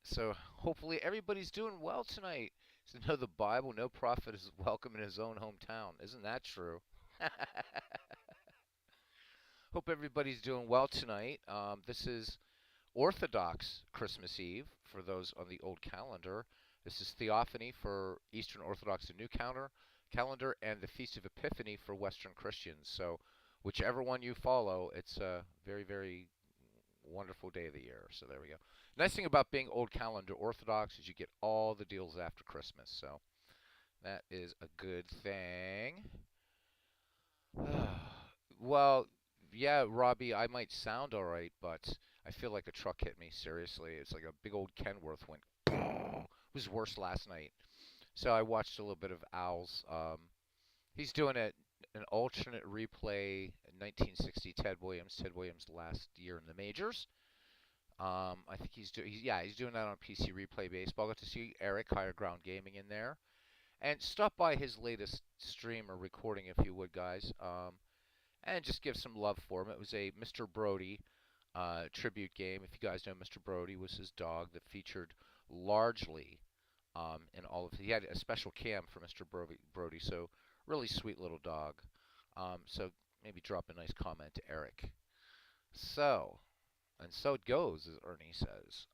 So hopefully everybody's doing well tonight. So know the Bible, no prophet is welcome in his own hometown. Isn't that true? Hope everybody's doing well tonight. This is Orthodox Christmas Eve for those on the old calendar. This is Theophany for Eastern Orthodox and New calendar, and the Feast of Epiphany for Western Christians. So whichever one you follow, it's a very, very wonderful day of the year. So there we go. Nice thing about being old calendar Orthodox is you get all the deals after Christmas. So that is a good thing. Well, yeah, Robbie, I might sound all right, but I feel like a truck hit me. Seriously, it's like a big old Kenworth went. It was worse last night. So I watched a little bit of Owls. He's doing an alternate replay in 1960 Ted Williams last year in the majors. I think he's doing that on PC Replay Baseball. Got to see Eric Higher Ground Gaming in there, and stop by his latest stream or recording if you would, guys. And just give some love for him. It was a Mr. Brody tribute game. If you guys know, Mr. Brody was his dog that featured largely in all of. He had a special cam for Mr. Brody, so really sweet little dog. So maybe drop a nice comment to Eric. So it goes, as Ernie says.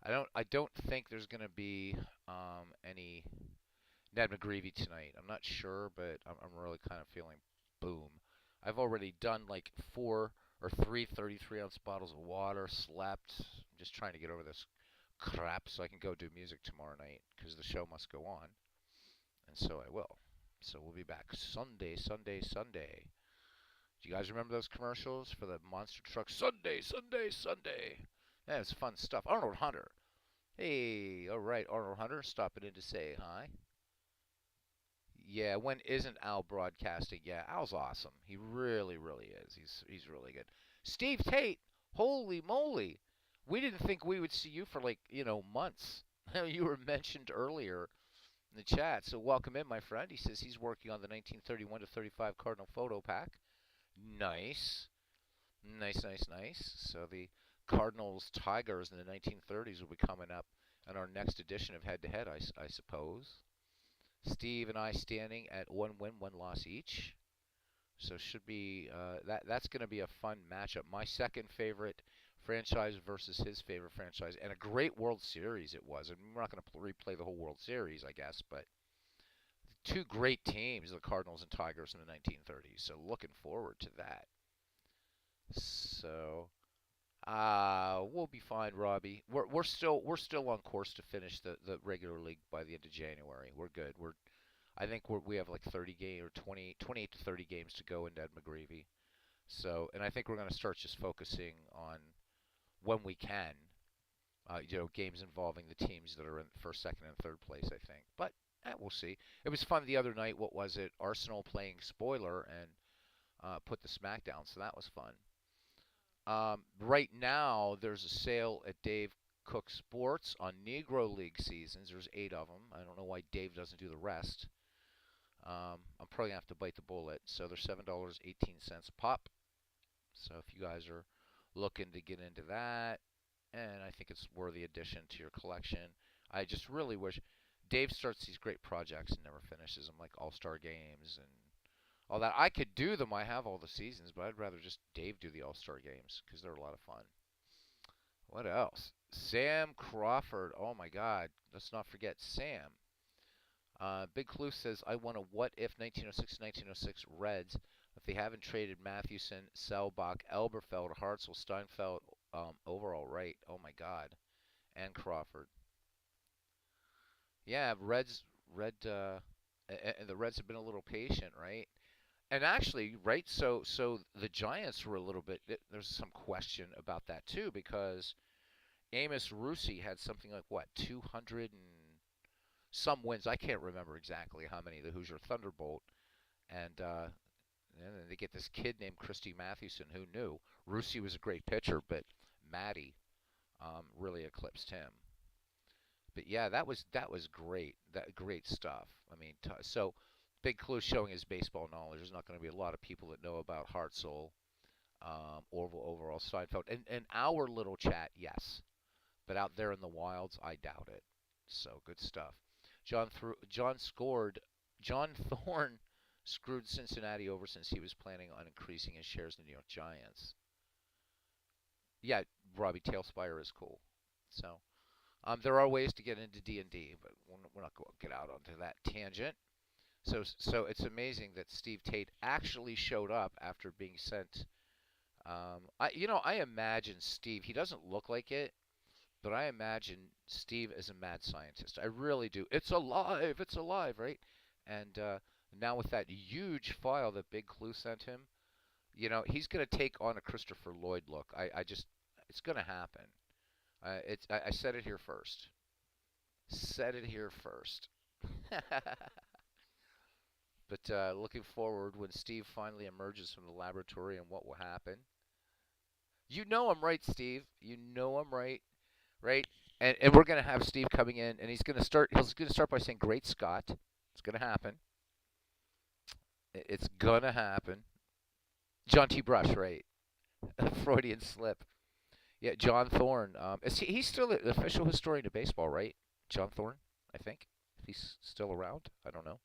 I don't think there's going to be any Ned McGreevy tonight. I'm not sure, but I'm really kind of feeling boom. I've already done like 4 or three 33-ounce bottles of water, slept. I'm just trying to get over this crap so I can go do music tomorrow night because the show must go on, and so I will. So we'll be back Sunday, Sunday, Sunday. Do you guys remember those commercials for the monster truck? Sunday, Sunday, Sunday. Yeah, it's fun stuff. Arnold Hunter. Hey, all right, Arnold Hunter, stopping in to say hi. Yeah, when isn't Al broadcasting? Yeah, Al's awesome. He really, really is. He's really good. Steve Tate, holy moly. We didn't think we would see you for like, months. You were mentioned earlier in the chat, so welcome in, my friend. He says he's working on the 1931 to 35 Cardinal photo pack. Nice. Nice, nice, nice. So the Cardinals Tigers in the 1930s will be coming up in our next edition of Head to Head, I suppose. Steve and I standing at 1 win, 1 loss each. So should be that's going to be a fun matchup. My second favorite franchise versus his favorite franchise, and a great World Series it was. And we're not going to replay the whole World Series, I guess, but two great teams, the Cardinals and Tigers in the 1930s. So looking forward to that. So we'll be fine, Robbie. We're still on course to finish the regular league by the end of January. We're good. I think we have like 30 game or 28 to 30 games to go in Ed McGreevy. So, and I think we're going to start just focusing on when we can, games involving the teams that are in first, second, and third place, I think. But we'll see. It was fun the other night. What was it? Arsenal playing spoiler and put the smackdown, so that was fun. Right now, there's a sale at Dave Cook Sports on Negro League seasons. There's 8 of them. I don't know why Dave doesn't do the rest. I'm probably going to have to bite the bullet. So they're $7.18 a pop. So if you guys are looking to get into that, and I think it's a worthy addition to your collection. I just really wish Dave starts these great projects and never finishes them, like All-Star Games and all that. I could do them. I have all the seasons, but I'd rather just Dave do the All-Star Games because they're a lot of fun. What else? Sam Crawford. Oh, my God. Let's not forget Sam. Big Clue says, I want a what-if 1906-1906 Reds if they haven't traded Mathewson, Selbach, Elberfeld, Hartzell, Steinfeld, overall right. Oh, my God. And Crawford. Yeah, and the Reds have been a little patient, right? And actually, right, so the Giants were a little bit, there's some question about that too, because Amos Russi had something like, 200 and some wins. I can't remember exactly how many, the Hoosier Thunderbolt. And then they get this kid named Christy Mathewson, who knew. Russi was a great pitcher, but Matty really eclipsed him. But yeah, that was great. Great stuff. I mean, so Big Clue showing his baseball knowledge. There's not going to be a lot of people that know about Hartzell, Orville, overall Steinfeld, and our little chat, yes, but out there in the wilds, I doubt it. So good stuff. John Thorne screwed Cincinnati over since he was planning on increasing his shares in the New York Giants. Yeah, Robbie Tailspire is cool. So there are ways to get into D&D, but we're not going to get out onto that tangent. So it's amazing that Steve Tate actually showed up after being sent. I imagine Steve. He doesn't look like it, but I imagine Steve is a mad scientist. I really do. It's alive. It's alive, right? And now with that huge file that Big Clue sent him, he's going to take on a Christopher Lloyd look. It's going to happen. I said it here first. Said it here first. But looking forward when Steve finally emerges from the laboratory and what will happen. You know I'm right, Steve. You know I'm right, right? And we're gonna have Steve coming in, and he's gonna start. He's gonna start by saying, "Great Scott." It's gonna happen. It's gonna happen. John T. Brush, right? Freudian slip. Yeah, John Thorne. He's still the official historian of baseball, right? John Thorne, I think. If he's still around, I don't know.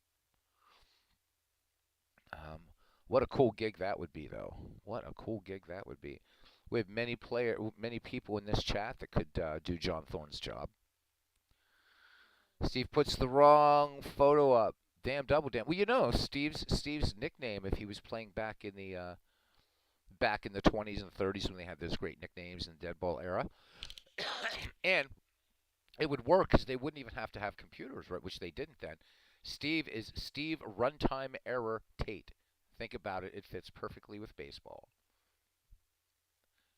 What a cool gig that would be, though. What a cool gig that would be. We have many people in this chat that could do John Thorne's job. Steve puts the wrong photo up. Damn, double damn. Well, Steve's nickname, if he was playing back in the back in the 20s and 30s when they had those great nicknames in the dead ball era. And it would work because they wouldn't even have to have computers, right? Which they didn't then. Steve is Steve Runtime Error Tate. Think about it. It fits perfectly with baseball.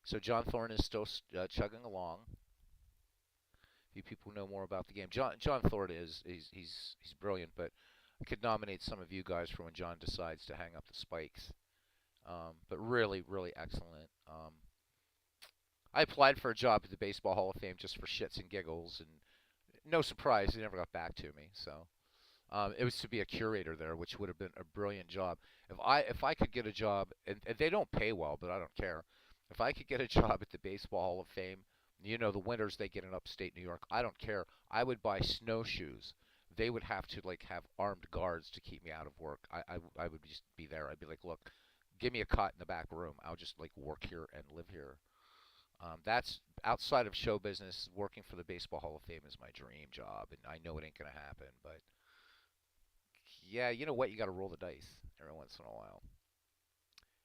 So John Thorne is still chugging along. Few people know more about the game. John Thorne he's brilliant, but I could nominate some of you guys for when John decides to hang up the spikes. But really, really excellent. I applied for a job at the Baseball Hall of Fame just for shits and giggles, and no surprise, they never got back to me. So it was to be a curator there, which would have been a brilliant job. If I could get a job, and they don't pay well, but I don't care. If I could get a job at the Baseball Hall of Fame, the winters they get in upstate New York, I don't care. I would buy snowshoes. They would have to have armed guards to keep me out of work. I would just be there. I'd be like, look, give me a cot in the back room. I'll just work here and live here. That's outside of show business. Working for the Baseball Hall of Fame is my dream job, and I know it ain't gonna happen. But yeah, you know what? You got to roll the dice every once in a while.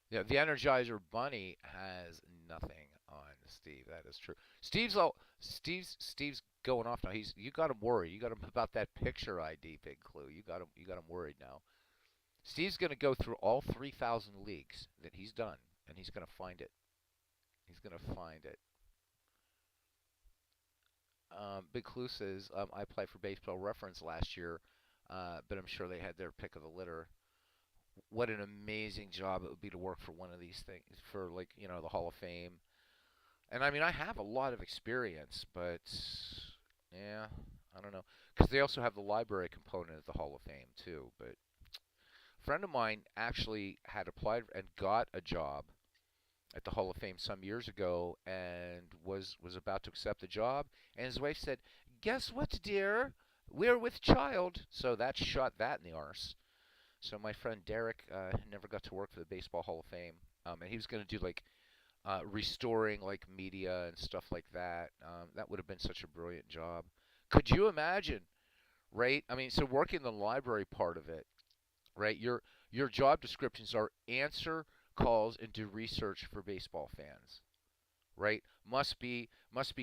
Yeah, the Energizer Bunny has nothing on Steve. That is true. Steve's going off now. You got him worried. You got him about that picture ID, Big Clue. You got him worried now. Steve's going to go through all 3,000 leagues that he's done, and he's going to find it. He's going to find it. Big Clue says, I applied for Baseball Reference last year, but I'm sure they had their pick of the litter. What an amazing job it would be to work for one of these things, for the Hall of Fame. And I mean, I have a lot of experience, but yeah, I don't know. Because they also have the library component at the Hall of Fame, too. But a friend of mine actually had applied and got a job at the Hall of Fame some years ago and was about to accept the job. And his wife said, "Guess what, dear? We're with child." So that shot that in the arse. So my friend Derek never got to work for the Baseball Hall of Fame. And he was going to do restoring media and stuff like that. That would have been such a brilliant job. Could you imagine, right? I mean, so working the library part of it, right? Your job descriptions are answer calls and do research for baseball fans, right? Must be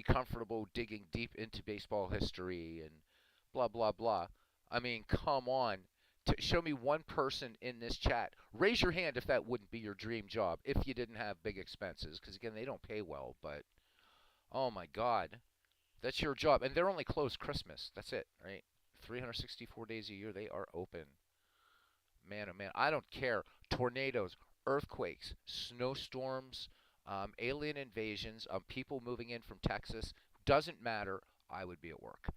comfortable digging deep into baseball history and blah blah blah. I mean, come on. Show me one person in this chat. Raise your hand if that wouldn't be your dream job if you didn't have big expenses. Because, again, they don't pay well. But, oh, my God. That's your job. And they're only closed Christmas. That's it, right? 364 days a year, they are open. Man, oh, man. I don't care. Tornadoes, earthquakes, snowstorms, alien invasions, people moving in from Texas. Doesn't matter. I would be at work.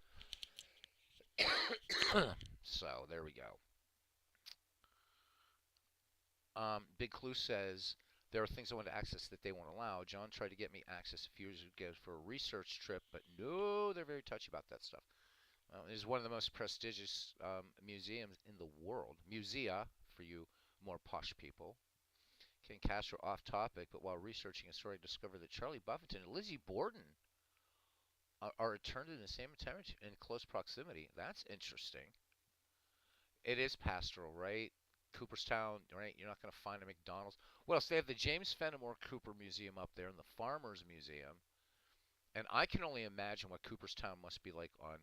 So, there we go. Big Clue says, there are things I want to access that they won't allow. John tried to get me access a few years ago for a research trip, but no, they're very touchy about that stuff. It is one of the most prestigious museums in the world. Musea, for you more posh people. Ken Castro off topic, but while researching a story, I discovered that Charlie Buffington and Lizzie Borden are returned in the same attempt in close proximity. That's interesting. It is pastoral, right? Cooperstown, right? You're not going to find a McDonald's. What else? They have the James Fenimore Cooper Museum up there and the Farmers Museum. And I can only imagine what Cooperstown must be like on,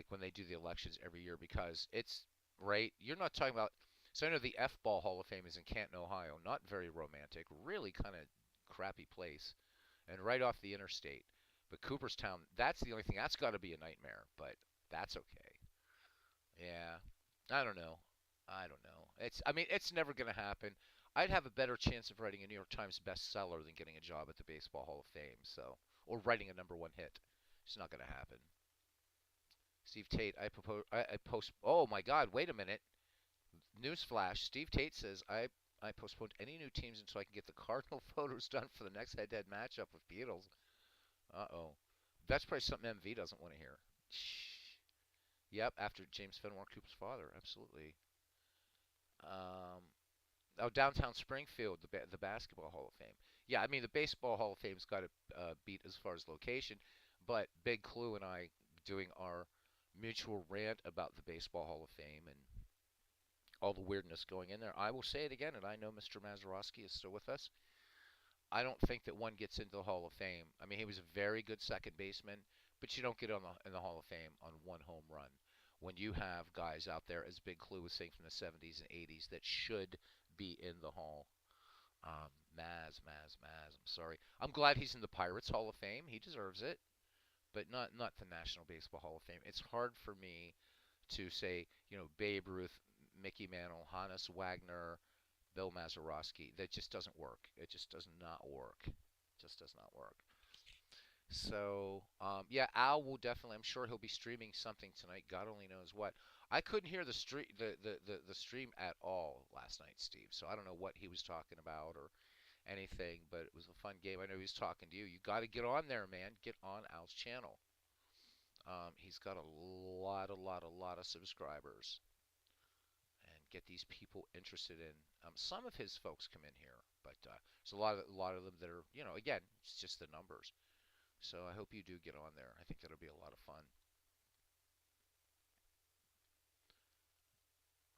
when they do the elections every year, because it's, right? You're not talking about, so I know the F-Ball Hall of Fame is in Canton, Ohio. Not very romantic. Really kind of crappy place. And right off the interstate. But Cooperstown, that's the only thing. That's got to be a nightmare, but that's okay. Yeah. I don't know. It's never going to happen. I'd have a better chance of writing a New York Times bestseller than getting a job at the Baseball Hall of Fame, or writing a #1 hit. It's not going to happen. Steve Tate, oh my God, wait a minute. Newsflash, Steve Tate says, I postponed any new teams until I can get the Cardinal photos done for the next head-to-head matchup with Beatles. Uh-oh. That's probably something MV doesn't want to hear. Shh. Yep, after James Fenimore Cooper's father, absolutely. Downtown Springfield, the Basketball Hall of Fame. Yeah, I mean, the Baseball Hall of Fame's got it beat as far as location, but Big Clue and I doing our mutual rant about the Baseball Hall of Fame and all the weirdness going in there. I will say it again, and I know Mr. Mazeroski is still with us. I don't think that one gets into the Hall of Fame. I mean, he was a very good second baseman, but you don't get in the Hall of Fame on one home run. When you have guys out there, as Big Clue was saying from the 70s and 80s, that should be in the Hall. Maz. I'm sorry. I'm glad he's in the Pirates Hall of Fame. He deserves it, but not the National Baseball Hall of Fame. It's hard for me to say, Babe Ruth, Mickey Mantle, Hannes Wagner, Bill Mazeroski. That just doesn't work. It just does not work. Just does not work. So, yeah, Al will definitely. I'm sure he'll be streaming something tonight. God only knows what. I couldn't hear the stream at all last night, Steve. So I don't know what he was talking about or anything, but it was a fun game. I know he was talking to you. You got to get on there, man. Get on Al's channel. He's got a lot of subscribers, and get these people interested in. Some of his folks come in here, but there's a lot of them that are, again, it's just the numbers. So I hope you do get on there. I think that'll be a lot of fun.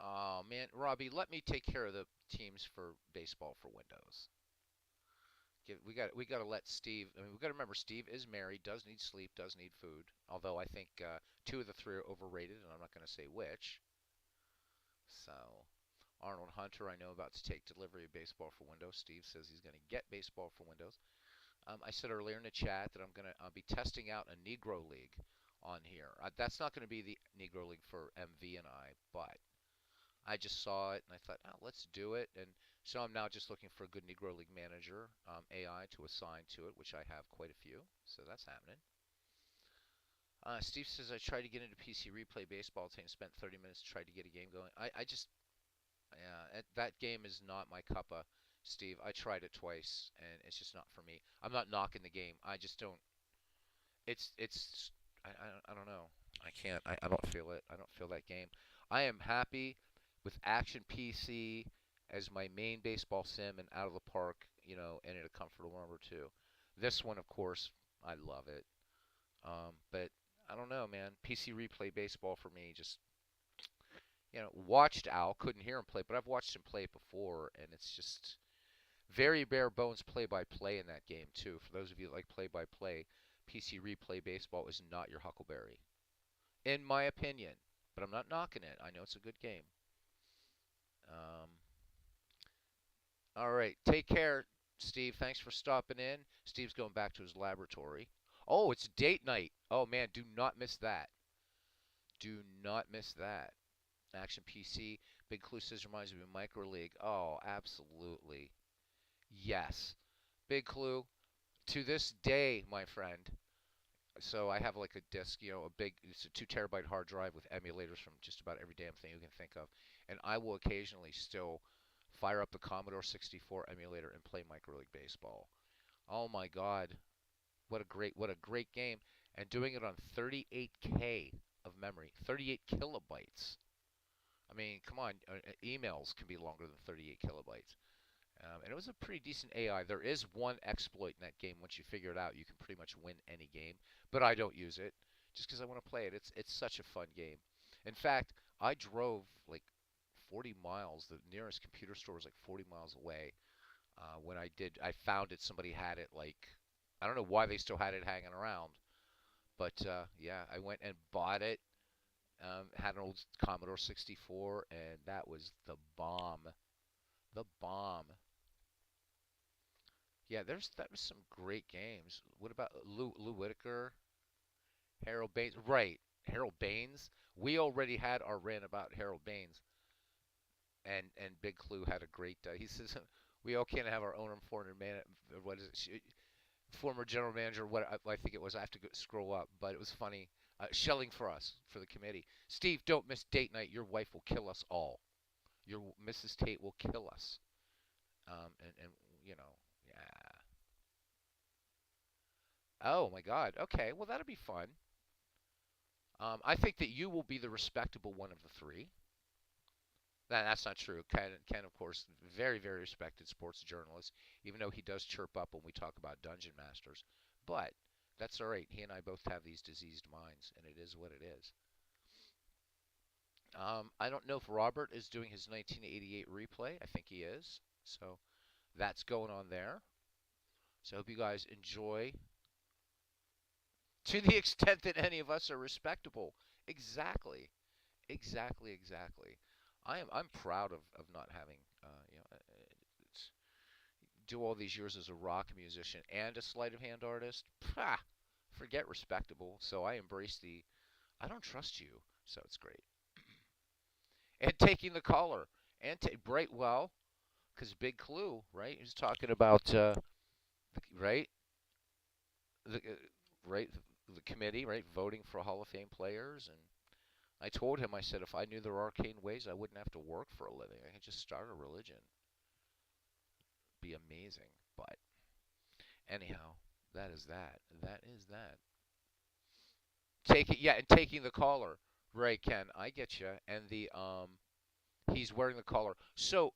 Oh man, Robbie, let me take care of the teams for baseball for Windows. We got to let Steve. I mean, we got to remember Steve is married, does need sleep, does need food. Although I think two of the three are overrated, and I'm not going to say which. So Arnold Hunter, I know about to take delivery of baseball for Windows. Steve says he's going to get baseball for Windows. I said earlier in the chat that I'm going to be testing out a Negro League on here. That's not going to be the Negro League for MV and I, but I just saw it and I thought, oh, let's do it. And so I'm now just looking for a good Negro League manager, AI, to assign to it, which I have quite a few. So that's happening. Steve says, I tried to get into PC Replay Baseball team, spent 30 minutes to try to get a game going. I just, yeah, that game is not my cuppa, Steve. I tried it twice, and it's just not for me. I'm not knocking the game. I just don't. I don't know. I can't. I don't feel it. I don't feel that game. I am happy with Action PC as my main baseball sim and out of the park, and at a comfortable number two. This one, of course, I love it. But I don't know, man. PC Replay Baseball for me just, watched Al, couldn't hear him play, but I've watched him play it before, and it's just very bare bones play-by-play in that game too. For those of you that like play-by-play, PC Replay Baseball is not your Huckleberry, in my opinion. But I'm not knocking it. I know it's a good game. Um, all right, take care, Steve. Thanks for stopping in. Steve's going back to his laboratory. Oh, it's date night. Oh man, do not miss that. Do not miss that. Action PC. Big Clue says reminds me of Micro League. Oh, absolutely. Yes. Big Clue. To this day, my friend. So I have like a disk, it's a 2 terabyte hard drive with emulators from just about every damn thing you can think of. And I will occasionally still fire up the Commodore 64 emulator and play Micro League Baseball. Oh my God. What a great game. And doing it on 38K of memory. 38 kilobytes. I mean, come on, emails can be longer than 38 kilobytes. And it was a pretty decent AI. There is one exploit in that game. Once you figure it out, you can pretty much win any game. But I don't use it just because I want to play it. It's such a fun game. In fact, I drove like 40 miles. The nearest computer store was like 40 miles away. When I found it. Somebody had it like, I don't know why they still had it hanging around. But yeah, I went and bought it. Had an old Commodore 64, and that was the bomb. The bomb. Yeah, that was some great games. What about Lou Whitaker, Harold Baines? Right, Harold Baines. We already had our rant about Harold Baines, and Big Clue had a great. He says we all can't have our own foreign man. What is it? Former general manager. What I think it was. I have to scroll up, but it was funny. Shelling for us for the committee. Steve, don't miss date night. Your wife will kill us all. Your Mrs. Tate will kill us. And yeah. Oh my God. Okay. Well, that'll be fun. I think that you will be the respectable one of the three. That's not true. Ken, of course, very, very respected sports journalist, even though he does chirp up when we talk about Dungeon Masters. But that's all right. He and I both have these diseased minds, and it is what it is. I don't know if Robert is doing his 1988 replay. I think he is. So that's going on there. So I hope you guys enjoy to the extent that any of us are respectable. Exactly. Exactly, exactly. I'm proud of not having it's, do all these years as a rock musician and a sleight of hand artist. Pah, forget respectable. So I embrace the I don't trust you. So it's great. And taking the caller and right well because big clue right. He's talking about right the right the committee right voting for Hall of Fame players and I told him, I said, if I knew their arcane ways, I wouldn't have to work for a living. I could just start a religion. Be amazing. But anyhow, that is that. That is that. Yeah, and taking the collar. Right, Ken, I get you. And he's wearing the collar. So,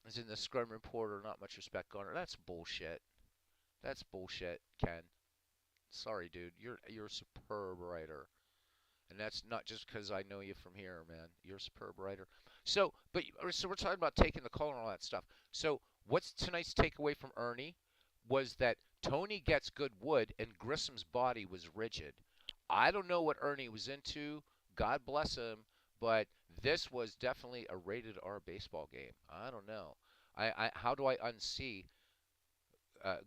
as in the scrum reporter, not much respect Garner. That's bullshit. That's bullshit, Ken. Sorry, dude. You're a superb writer. And that's not just because I know you from here, man. You're a superb writer. So we're talking about taking the call and all that stuff. So what's tonight's takeaway from Ernie was that Tony gets good wood and Grissom's body was rigid. I don't know what Ernie was into. God bless him, but this was definitely a rated R baseball game. I don't know. How do I unsee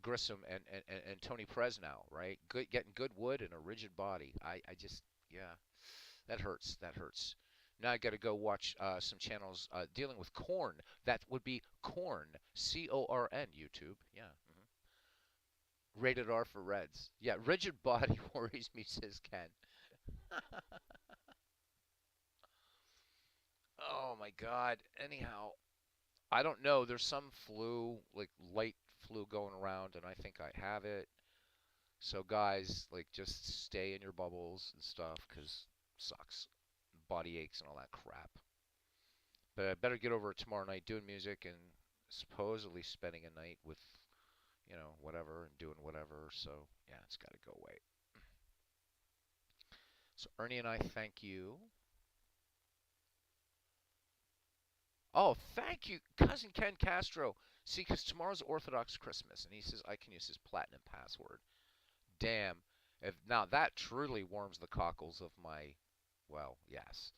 Grissom and Tony Perez now, right? Getting good wood and a rigid body. I just, yeah, that hurts. That hurts. Now I got to go watch some channels dealing with corn. That would be corn, CORN, YouTube. Yeah. Rated R for Reds. Yeah, rigid body worries me, says Ken. Oh my God. Anyhow, I don't know. There's some flu, like light flu going around, and I think I have it. So guys, like just stay in your bubbles and stuff, 'cause sucks. Body aches and all that crap. But I better get over it tomorrow night doing music and supposedly spending a night with, whatever and doing whatever. So yeah, it's got to go away. So Ernie and I thank you. Oh, thank you, cousin Ken Castro. See, because tomorrow's Orthodox Christmas, and he says I can use his platinum password. Damn. If now that truly warms the cockles of my, well, yes.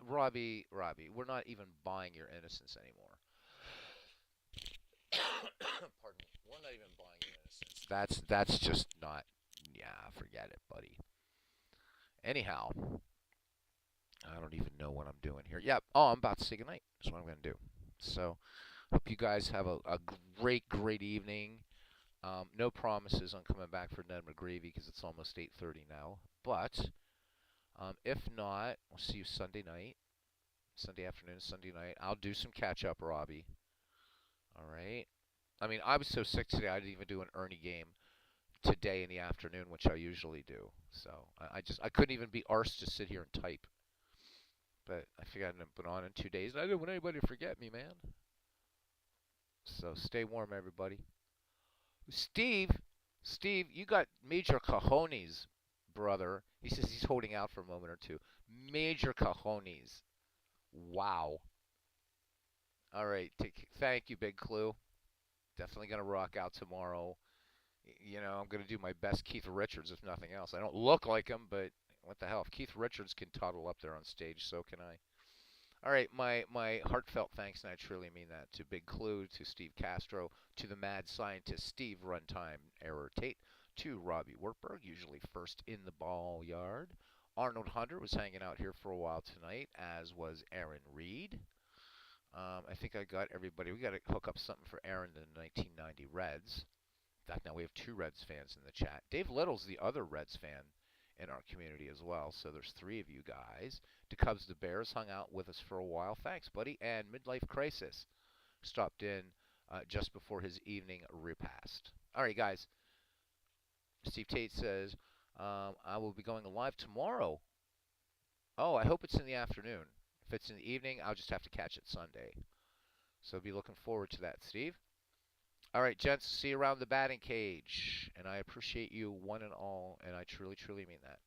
Robbie, we're not even buying your innocence anymore. Pardon me. We're not even buying your innocence. That's just not. Yeah, forget it, buddy. Anyhow, I don't even know what I'm doing here. Yep. Oh, I'm about to say goodnight. That's what I'm gonna do. So, hope you guys have a great evening. No promises on coming back for Ned McGreevy because it's almost 8:30 now. But if not, we'll see you Sunday night, Sunday afternoon, Sunday night. I'll do some catch up, Robbie. All right. I mean, I was so sick today, I didn't even do an Ernie game today in the afternoon, which I usually do. So I couldn't even be arsed to sit here and type. But I figured I hadn't been on in 2 days, and I didn't want anybody to forget me, man. So stay warm, everybody. Steve, you got major cojones, brother. He says he's holding out for a moment or two. Major cojones. Wow. All right. Thank you, Big Clue. Definitely going to rock out tomorrow. I'm going to do my best Keith Richards, if nothing else. I don't look like him, but what the hell? If Keith Richards can toddle up there on stage, so can I. All right, my heartfelt thanks, and I truly mean that, to Big Clue, to Steve Castro, to the mad scientist Steve Runtime Error Tate, to Robbie Wertberg, usually first in the ball yard. Arnold Hunter was hanging out here for a while tonight, as was Aaron Reed. I think I got everybody. We got to hook up something for Aaron in the 1990 Reds. In fact, now we have 2 Reds fans in the chat. Dave Little's the other Reds fan in our community as well, so there's 3 of you guys. DeCubs the Bears hung out with us for a while. Thanks, buddy. And Midlife Crisis stopped in just before his evening repast. All right, guys. Steve Tate says, I will be going live tomorrow. Oh, I hope it's in the afternoon. If it's in the evening, I'll just have to catch it Sunday. So be looking forward to that, Steve. All right, gents, see you around the batting cage. And I appreciate you one and all, and I truly mean that.